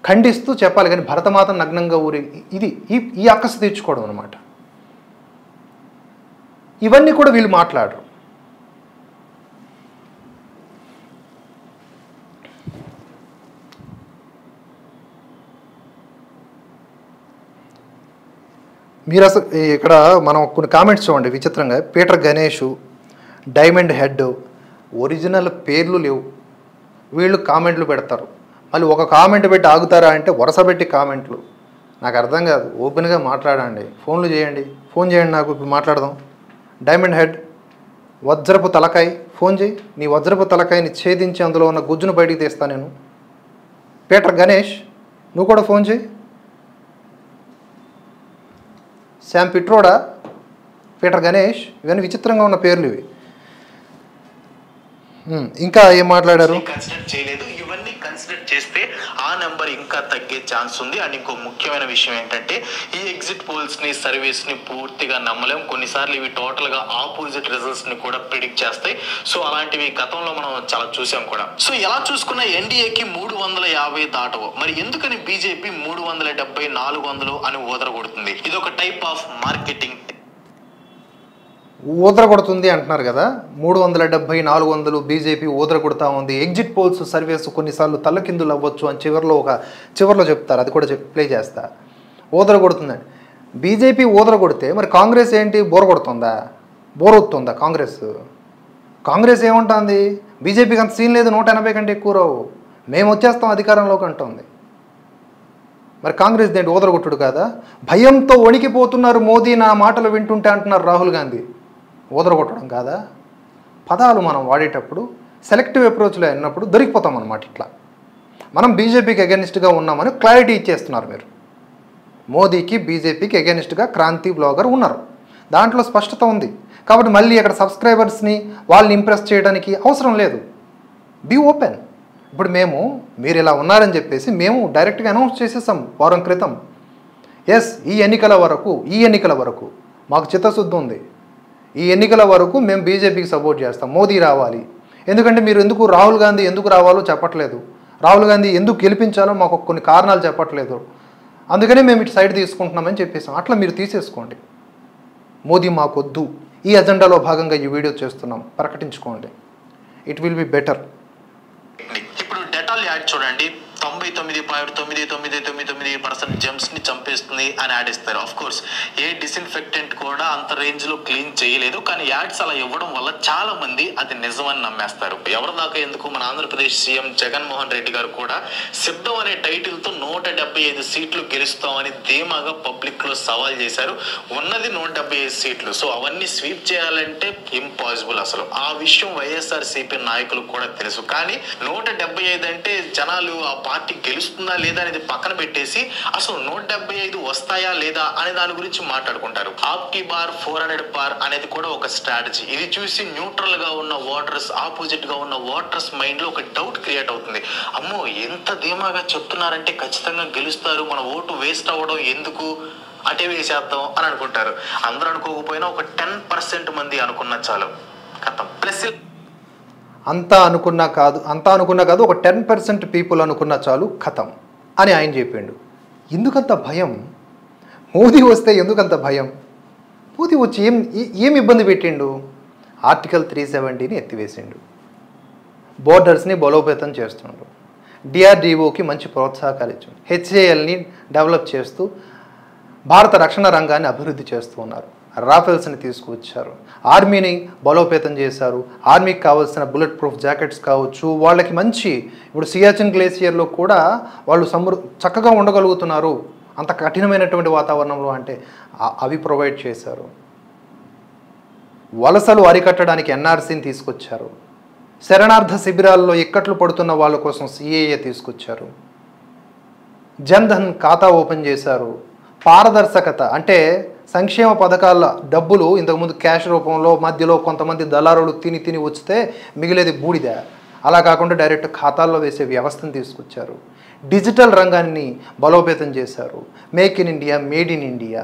ఖండిస్తూ చెప్పాలి, కానీ భరతమాత నగ్నంగా ఊరి ఇది ఈ అక్కసు తీర్చుకోవడం అనమాట. ఇవన్నీ కూడా వీళ్ళు మాట్లాడరు. మీరు అసలు ఇక్కడ మనం కొన్ని కామెంట్స్ చూడండి విచిత్రంగా. Peter Ganesh, diamond head, original పేర్లు లేవు, వీళ్ళు కామెంట్లు పెడతారు. మళ్ళీ ఒక కామెంట్ పెట్టి ఆగుతారా అంటే వరుస పెట్టి కామెంట్లు. నాకు అర్థం కాదు. ఓపెన్గా మాట్లాడండి, ఫోన్లు చేయండి, ఫోన్ చేయండి నాకు, ఇప్పుడు మాట్లాడదాం. డైమండ్ హెడ్, వజ్రపు తలకాయ, ఫోన్ చేయి. నీ వజ్రపు తలకాయని ఛేదించి అందులో ఉన్న గుజ్జును బయటికి తీస్తా నేను. పీటర్ గణేష్, నువ్వు కూడా ఫోన్ చేయి. శామ్ పిట్రోడా, పీటర్ గణేష్, ఇవన్నీ విచిత్రంగా ఉన్న పేర్లు ఇవి. ఇంకా ఏం మాట్లాడారు? కన్సిడర్ చేయలేదు. ఇవన్నీ కన్సిడర్ చేస్తే ఆ నెంబర్ ఇంకా తగ్గే ఛాన్స్ ఉంది. అండ్ ఇంకో ముఖ్యమైన విషయం ఏంటంటే ఈ ఎగ్జిట్ పోల్స్ ని, సర్వీస్ ని పూర్తిగా నమ్మలేం. కొన్నిసార్లు ఇవి టోటల్ గా ఆపోజిట్ రిజల్ట్స్ ని కూడా ప్రిడిక్ట్ చేస్తాయి. సో అలాంటివి గతంలో మనం చాలా చూసాం కూడా. సో ఎలా చూసుకున్న ఎన్డీఏకి 350 దాటవు. మరి ఎందుకని బీజేపీ 370, 400 అని ఊదరగొడుతుంది? ఇది ఒక టైప్ ఆఫ్ మార్కెటింగ్. ఊదర కొడుతుంది అంటున్నారు కదా, 370, 400 బీజేపీ ఊదర కొడుతూ ఉంది. ఎగ్జిట్ పోల్స్, సర్వేస్ కొన్నిసార్లు తల్లకిందులు అవ్వచ్చు అని చివరిలో చెప్తారు. అది కూడా ప్లే చేస్తా. ఊదర కొడుతుందండి. బీజేపీ ఊదర కొడితే మరి కాంగ్రెస్ ఏంటి, బోర కొడుతుందా? బోరొత్తుందా కాంగ్రెస్ ఏముంటుంది? బీజేపీకి అంత సీన్ లేదు, 180 కంటే ఎక్కువ రావు, మేము వచ్చేస్తాం అధికారంలోకి అంటుంది. మరి కాంగ్రెస్ దేంటి ఊదర కొట్టుడు కాదా? భయంతో వణికిపోతున్నారు మోదీ నా మాటలు వింటుంటే అంటున్నారు రాహుల్ గాంధీ. ఊదరగొట్టడం కాదా? పదాలు మనం వాడేటప్పుడు సెలెక్టివ్ అప్రోచ్లో అయినప్పుడు దొరికిపోతాం అన్నమాట. ఇట్లా మనం బీజేపీకి అగెనిస్ట్గా ఉన్నామని క్లారిటీ ఇచ్చేస్తున్నారు మీరు. మోదీకి, బీజేపీకి అగెనిస్ట్గా క్రాంతి బ్లాగర్ ఉన్నారు, దాంట్లో స్పష్టత ఉంది. కాబట్టి మళ్ళీ అక్కడ సబ్స్క్రైబర్స్ని వాళ్ళని ఇంప్రెస్ చేయడానికి అవసరం లేదు. Be open. ఇప్పుడు మీరు ఇలా ఉన్నారని చెప్పేసి మేము డైరెక్ట్గా అనౌన్స్ చేసేసాం వారం క్రితం. ఎస్, ఈ ఎన్నికల వరకు మాకు చిత్తశుద్ధి ఉంది. ఈ ఎన్నికల వరకు మేము బీజేపీకి సపోర్ట్ చేస్తాం, మోదీ రావాలి. ఎందుకంటే మీరు రాహుల్ గాంధీ ఎందుకు రావాలో చెప్పట్లేదు, రాహుల్ గాంధీ ఎందుకు గెలిపించాలో మాకు కొన్ని కారణాలు చెప్పట్లేదు, అందుకనే మేము ఇటు సైడ్ తీసుకుంటున్నామని చెప్పేసాం. అట్లా మీరు తీసేసుకోండి. మోదీ మాకొద్దు, ఈ అజెండాలో భాగంగా ఈ వీడియో చేస్తున్నాం, ప్రకటించుకోండి. It will be better. ఇప్పుడు డెటాల్ యాడ్ చూడండి, 99.9999% జెమ్స్ ని చంపేస్తుంది అని యాడ్ ఇస్తారు. ఆఫ్ కోర్స్ ఏ డిస్ఇన్ఫెక్టెంట్ కూడా అంత రేంజ్ లో క్లీన్ చేయలేదు, కానీ యాడ్స్ అలా ఇవ్వడం వల్ల చాలా మంది అది నిజమని నమ్మేస్తారు. ఎవరి దాకా ఎందుకు, మన ఆంధ్రప్రదేశ్ సీఎం జగన్మోహన్ రెడ్డి గారు కూడా సిద్ధం అనే టైటిల్ తో 175 సీట్లు గెలుస్తామని ధీమాగా పబ్లిక్ లో సవాల్ చేశారు. ఉన్నది 175 సీట్లు. సో అవన్నీ స్వీప్ చేయాలంటే ఇంపాసిబుల్. అసలు ఆ విషయం వైఎస్ఆర్సీపీ నాయకులకు కూడా తెలుసు. కానీ 175 అంటే జనాలు ఆ పార్టీ గెలుస్తుందా లేదా అనేది పక్కన పెట్టేసి అసలు 175 వస్తాయా లేదా అనే దాని గురించి మాట్లాడుకుంటారు. ఆప్కి బార్ 400 పార్ అనేది కూడా ఒక స్ట్రాటజీ. ఇది చూసి న్యూట్రల్ గా ఉన్న ఓటర్స్, ఆపోజిట్ గా ఉన్న ఓటర్స్ మైండ్ లో ఒక డౌట్ క్రియేట్ అవుతుంది. అమ్మో, ఎంత ధీమాగా చెప్తున్నారంటే ఖచ్చితంగా గెలుస్తారు, మన ఓటు వేస్ట్ అవ్వడం ఎందుకు, అటే వేసేద్దాం అని అనుకుంటారు. అందరూ అనుకోకపోయినా ఒక 10% మంది అనుకున్న చాలు, కథం. ప్లస్ అంతా అనుకున్నా కాదు, ఒక 10% పీపుల్ అనుకున్నా చాలు, ఖతం అని ఆయన చెప్పిండు. ఎందుకంత భయం? మోదీ వస్తే ఎందుకంత భయం? మోదీ వచ్చి ఏం ఇబ్బంది పెట్టిండు? ఆర్టికల్ 370ని ఎత్తివేసిండు, బోర్డర్స్ని బలోపేతం చేస్తుండు, డిఆర్డిఓకి మంచి ప్రోత్సాహకాలు ఇచ్చిండు, హెచ్ఏఎల్ని డెవలప్ చేస్తూ భారత రక్షణ రంగాన్ని అభివృద్ధి చేస్తూ ఉన్నారు, రాఫెల్స్ని తీసుకువచ్చారు, ఆర్మీని బలోపేతం చేశారు, ఆర్మీకి కావాల్సిన బుల్లెట్ ప్రూఫ్ జాకెట్స్ కావచ్చు, వాళ్ళకి మంచి ఇప్పుడు సియాచిన్ గ్లేసియర్లో కూడా వాళ్ళు చక్కగా ఉండగలుగుతున్నారు అంత కఠినమైనటువంటి వాతావరణంలో అంటే అవి ప్రొవైడ్ చేశారు. వలసలు అరికట్టడానికి ఎన్ఆర్సీని తీసుకొచ్చారు. శరణార్థ శిబిరాల్లో ఇక్కట్లు పడుతున్న వాళ్ళ కోసం సిఏఏ తీసుకొచ్చారు. జన్ధన్ ఖాతా ఓపెన్ చేశారు. పారదర్శకత అంటే సంక్షేమ పథకాల డబ్బులు ఇంతకుముందు క్యాష్ రూపంలో మధ్యలో కొంతమంది దళారులు తిని వస్తే మిగిలేది బూడిద, అలా కాకుండా డైరెక్ట్ ఖాతాల్లో వేసే వ్యవస్థను తీసుకొచ్చారు. డిజిటల్ రంగాన్ని బలోపేతం చేశారు. Make in India, made in India.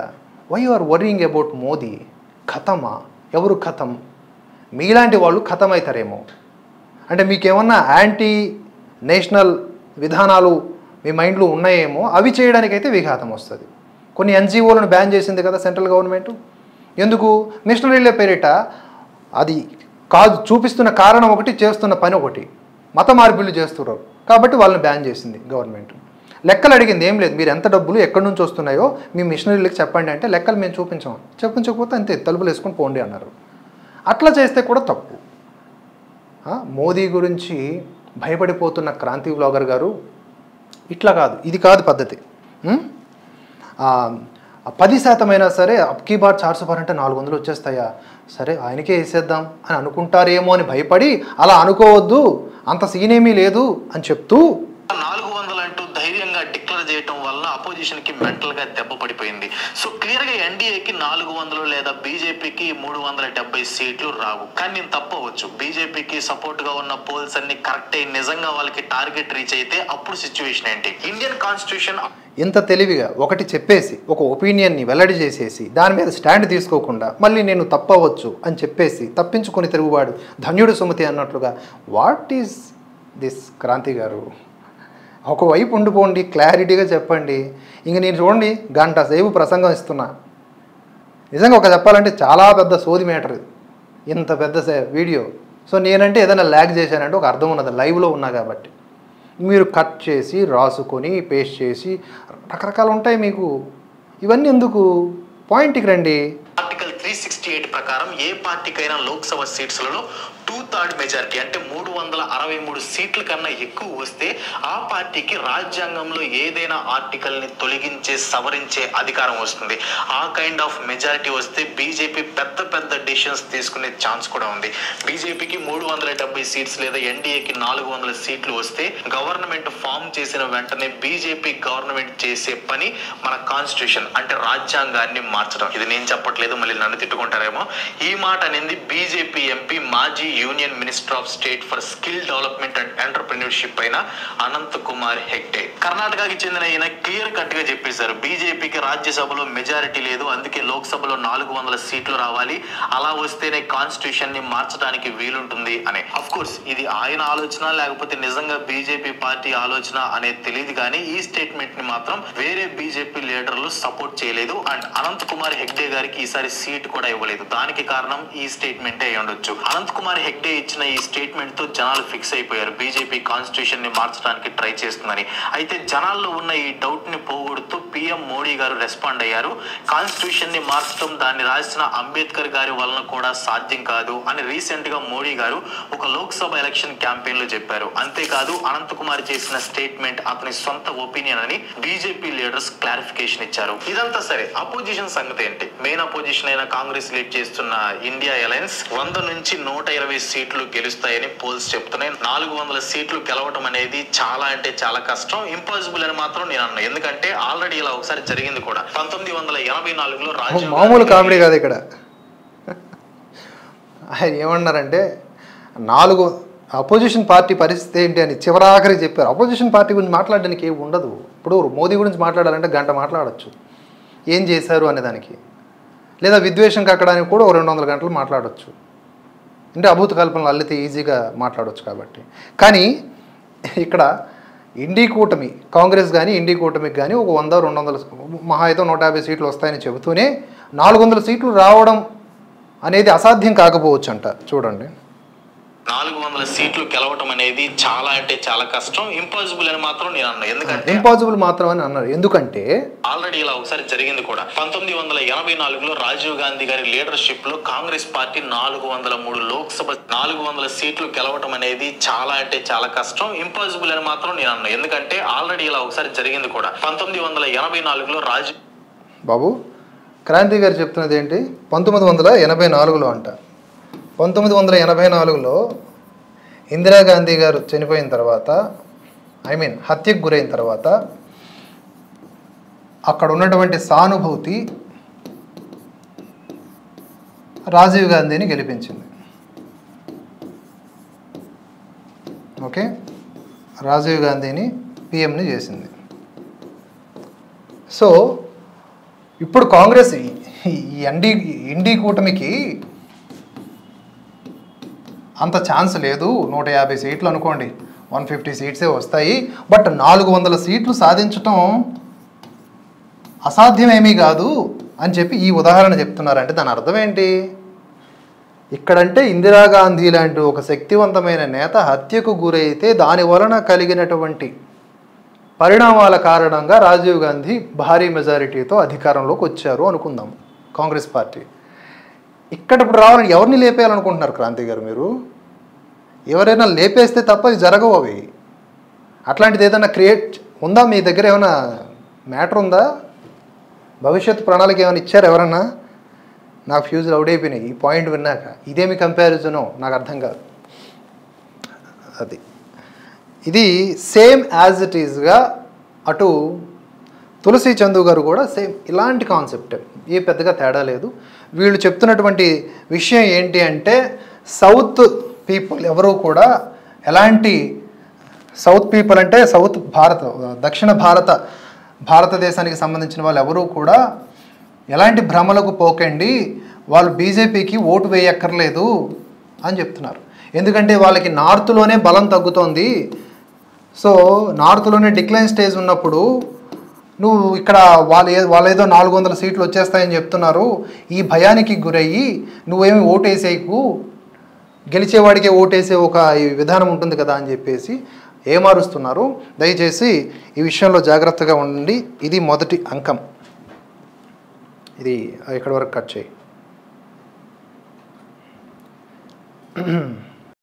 Why you are worrying about Modi? ఖతమా? ఎవరు ఖతం? మీలాంటి వాళ్ళు ఖతం అవుతారేమో. అంటే మీకేమన్నా యాంటీ నేషనల్ విధానాలు మీ మైండ్లో ఉన్నాయేమో, అవి చేయడానికైతే విఘాతం వస్తుంది. కొన్ని ఎన్జిఓలను బ్యాన్ చేసింది కదా సెంట్రల్ గవర్నమెంట్. ఎందుకు? మిషనరీల పేరిట అది కాదు చూపిస్తున్న కారణం ఒకటి, చేస్తున్న పని ఒకటి. మత మార్పిళ్ళు చేస్తున్నారు కాబట్టి వాళ్ళని బ్యాన్ చేసింది గవర్నమెంట్. లెక్కలు అడిగింది ఏం లేదు, మీరు ఎంత డబ్బులు ఎక్కడి నుంచి వస్తున్నాయో మీ మిషనరీలకు చెప్పండి అంటే లెక్కలు మేము చూపించాం, చూపించకపోతే అంతే తలుపులు వేసుకొని పోండి అన్నారు. అట్లా చేస్తే కూడా తప్పు. మోదీ గురించి భయపడిపోతున్న క్రాంతి వ్లాగర్ గారు ఇట్లా కాదు, ఇది కాదు పద్ధతి. 10% అయినా సరే అబ్కీ బార్ 400 అంటే 400 వచ్చేస్తాయా, సరే ఆయనకే వేసేద్దాం అని అనుకుంటారేమో అని భయపడి అలా అనుకోవద్దు, అంత సీనేమీ లేదు అని చెప్తూ 400 అంటూ ధైర్యంగా డిక్లేర్ చేయటం వల్ల అపోజిషన్ కి మెంటల్ గా దెబ్బ పడిపోయింది. సో క్లియర్ గా ఎన్డీఏకి 400 లేదా బీజేపీకి 370 సీట్లు రావు. కానీ నేను తప్పవచ్చు, బీజేపీకి సపోర్ట్ గా ఉన్న పోల్స్ అన్ని కరెక్ట్ అయి నిజంగా వాళ్ళకి టార్గెట్ రీచ్ అయితే అప్పుడు సిచ్యువేషన్ ఏంటి? ఇండియన్ కాన్స్టిట్యూషన్ ఇంత తెలివిగా ఒకటి చెప్పేసి ఒక ఒపీనియన్ని వెల్లడి చేసేసి దాని మీద స్టాండ్ తీసుకోకుండా మళ్ళీ నేను తప్పవచ్చు అని చెప్పేసి తప్పించుకొని తిరుగువాడు ధన్యుడు సుమతి అన్నట్లుగా, వాట్ ఈస్ దిస్ క్రాంతి గారు? ఒకవైపు ఉండిపోండి, క్లారిటీగా చెప్పండి. ఇంక నేను చూడండి గంట సేపు ప్రసంగం ఇస్తున్నా. నిజంగా ఒక చెప్పాలంటే చాలా పెద్ద సోది మ్యాటర్ ఇది, ఇంత పెద్ద వీడియో. సో నేనంటే ఏదైనా ల్యాగ్ చేశానంటే ఒక అర్థం ఉన్నది, లైవ్లో ఉన్నా కాబట్టి. మీరు కట్ చేసి రాసుకొని పేస్ట్ చేసి రకరకాలు ఉంటాయి మీకు. ఇవన్నీ ఎందుకు? పాయింట్కి రండి. ఆర్టికల్ 368 ప్రకారం ఏ పార్టీకైనా లోక్సభ సీట్స్లలో 2/3 మెజారిటీ అంటే 363 సీట్ల కన్నా ఎక్కువ వస్తే ఆ పార్టీకి రాజ్యాంగంలో ఏదైనా ఆర్టికల్ ని తొలగించే సవరించే అధికారం వస్తుంది. ఆ కైండ్ ఆఫ్ మెజారిటీ వస్తే బీజేపీ పెద్ద డెసిషన్స్ తీసుకునే ఛాన్స్ కూడా ఉంది. బీజేపీకి 370 సీట్స్ లేదా ఎన్డీఏకి 400 సీట్లు వస్తే గవర్నమెంట్ ఫామ్ చేసిన వెంటనే బీజేపీ గవర్నమెంట్ చేసే పని మన కాన్స్టిట్యూషన్ అంటే రాజ్యాంగాన్ని మార్చడం. ఇది నేను చెప్పట్లేదు, మళ్ళీ నన్ను తిట్టుకుంటారేమో. ఈ మాట అనేది బీజేపీ ఎంపీ మాజీ union minister of state for skill development and entrepreneurship అయిన అనంత్ కుమార్ హెగ్డే. కర్ణాటకకి చెందిన ఈయన క్లియర్ కట్ గా చెప్పేశారు, బీజేపీకి రాజ్యసభలో మెజారిటీ లేదు, అందుకే లోక్సభలో 400 సీట్లు రావాలి, అలా వస్తేనే కాన్స్టిట్యూషన్ ని మార్చడానికి వీలుంటుంది అని. అఫ్ కోర్స్ ఇది ఆయన ఆలోచన లేకపోతే నిజంగా బీజేపీ పార్టీ ఆలోచన అనేది తెలియదు, కానీ ఈ స్టేట్మెంట్ ని మాత్రం వేరే బీజేపీ లీడర్లు సపోర్ట్ చేయలేదు. అండ్ అనంత్ కుమార్ హెగ్డే గారికి ఈసారి సీట్ కూడా ఇవ్వలేదు. దానికి కారణం ఈ స్టేట్మెంటే అయి ఉండొచ్చు. అనంత్ కుమార్ హెగ్డే ఇచ్చిన ఈ స్టేట్మెంట్ తో జనాలు ఫిక్స్ అయిపోయారు, బీజేపీ కాన్స్టిట్యూషన్ ని మార్చడానికి ట్రై చేస్తుందని. అయితే జనాల్లో ఉన్న ఈ డౌట్ ని పోగొడుతూ పీఎం మోడీ గారు రెస్పాండ్ అయ్యారు. కాన్స్టిట్యూషన్ ని మార్చడం దాన్ని రాసిన అంబేద్కర్ గారి వలన కూడా సాధ్యం కాదు అని రీసెంట్ గా మోడీ గారు ఒక లోక్సభ ఎలక్షన్ క్యాంపెయిన్ లో చెప్పారు. అంతేకాదు అనంత్ కుమార్ చేసిన స్టేట్మెంట్ అతని సొంత ఒపీనియన్ అని బీజేపీ లీడర్స్ క్లారిఫికేషన్ ఇచ్చారు. ఇదంతా సరే, అపోజిషన్ సంగతి ఏంటి? మెయిన్ అపోజిషన్ అయిన కాంగ్రెస్ లీడ్ చేస్తున్న ఇండియా అలయన్స్ 100 నుంచి 120 సీట్లు గెలుస్తాయని పోల్స్ చెప్తున్నాయి. 400 సీట్లు గెలవడం అనేది చాలా అంటే చాలా కష్టం, ఇంపాసిబుల్ అని మాత్రం నేను అన్నా. ఎందుకంటే ఆల్రెడీ ఇలా ఒకసారి జరిగింది కూడా. 1984లో మామూలు కామెడీ కాదు ఇక్కడ. ఆయన ఏమన్నారంటే 4 అపోజిషన్ పార్టీ పరిస్థితి ఏంటి అని చివరాఖరి చెప్పారు. అపోజిషన్ పార్టీ గురించి మాట్లాడడానికి ఏమి ఉండదు. ఇప్పుడు మోదీ గురించి మాట్లాడాలంటే గంట మాట్లాడచ్చు, ఏం చేశారు అనే దానికి. లేదా విద్వేషం కక్కడానికి కూడా 200 గంటలు మాట్లాడవచ్చు. అంటే అభూత కల్పనలు అల్లితే ఈజీగా మాట్లాడవచ్చు కాబట్టి. కానీ ఇక్కడ ఇండి కూటమి కాంగ్రెస్ కానీ ఇండి కూటమికి కానీ ఒక 100-200 మహా అయితే 150 సీట్లు వస్తాయని చెబుతూనే 400 సీట్లు రావడం అనేది అసాధ్యం కాకపోవచ్చు అంట. చూడండి, 400 సీట్లు గెలవటం అనేది చాలా అంటే చాలా కష్టం, ఇంపాసిబుల్ అని మాత్రం నేను అన్నాను. ఎందుకంటే ఇంపాసిబుల్ మాత్రం అని అన్నారు. ఎందుకంటే ఆల్రెడీ ఇలా ఒకసారి జరిగింది కూడా. 1984లో రాజీవ్ గాంధీ గారి లీడర్షిప్ లో కాంగ్రెస్ పార్టీ 403 లోక్సభ 400 సీట్లు గెలవటం అనేది చాలా అంటే చాలా కష్టం, ఇంపాసిబుల్ అని మాత్రం నేను అన్నాను. ఎందుకంటే ఆల్రెడీ ఇలా ఒకసారి జరిగింది కూడా. 1984లో బాబు క్రాంతి గారు చెప్తున్నది ఏంటి? 1984లో అంట. 1984లో ఇందిరాగాంధీ గారు చనిపోయిన తర్వాత, హత్యకు గురైన తర్వాత అక్కడ ఉన్నటువంటి సానుభూతి రాజీవ్ గాంధీని గెలిపించింది. ఓకే, రాజీవ్ గాంధీని పిఎంని చేసింది. సో ఇప్పుడు కాంగ్రెస్ ఈ ఇండి కూటమికి అంత ఛాన్స్ లేదు. 150 సీట్లు అనుకోండి, 150 సీట్సే వస్తాయి. బట్ 400 సీట్లు సాధించటం అసాధ్యమేమీ కాదు అని చెప్పి ఈ ఉదాహరణ చెప్తున్నారంటే దాని అర్థం ఏంటి? ఇక్కడంటే ఇందిరాగాంధీ లాంటి ఒక శక్తివంతమైన నేత హత్యకు గురైతే దాని వలన కలిగినటువంటి పరిణామాల కారణంగా రాజీవ్ గాంధీ భారీ మెజారిటీతో అధికారంలోకి వచ్చారు అనుకుందాం కాంగ్రెస్ పార్టీ. ఇక్కడ ఇప్పుడు రావాలని ఎవరిని లేపేయాలనుకుంటున్నారు క్రాంతి గారు? మీరు ఎవరైనా లేపేస్తే తప్ప ఇది జరగవు. అవి అట్లాంటిది ఏదైనా క్రియేట్ ఉందా మీ దగ్గర? ఏమైనా మ్యాటర్ ఉందా? భవిష్యత్ ప్రణాళిక ఏమైనా ఇచ్చారు ఎవరన్నా? నాకు ఫ్యూజులు అవుట్ అయిపోయినాయి ఈ పాయింట్ విన్నాక. ఇదేమి కంపారిజనో నాకు అర్థం కాదు. ఇది సేమ్ యాజ్ ఇట్ ఈజ్గా అటు తులసి చందు గారు కూడా సేమ్ ఇలాంటి కాన్సెప్ట్, ఏ పెద్దగా తేడా లేదు. వీళ్ళు చెప్తున్నటువంటి విషయం ఏంటి అంటే సౌత్ పీపుల్ ఎవరు కూడా ఎలాంటి, సౌత్ పీపుల్ అంటే దక్షిణ భారతదేశానికి సంబంధించిన వాళ్ళు ఎవరూ కూడా ఎలాంటి భ్రమలకు పోకండి, వాళ్ళు బీజేపీకి ఓటు వేయక్కర్లేదు అని చెప్తున్నారు. ఎందుకంటే వాళ్ళకి నార్త్లోనే బలం తగ్గుతోంది. సో నార్త్లోనే డిక్లైన్ స్టేజ్ ఉన్నప్పుడు నువ్వు ఇక్కడ వాళ్ళు ఏదో 400 సీట్లు వచ్చేస్తాయని చెప్తున్నారు, ఈ భయానికి గురయ్యి నువ్వేమి ఓటేసేయకు, గెలిచేవాడికే ఓటేసే ఒక విధానం ఉంటుంది కదా అని చెప్పేసి ఏమారుస్తున్నారు. దయచేసి ఈ విషయంలో జాగ్రత్తగా ఉండండి. ఇది మొదటి అంకం. ఇది ఇక్కడి వరకు కట్ చేయి.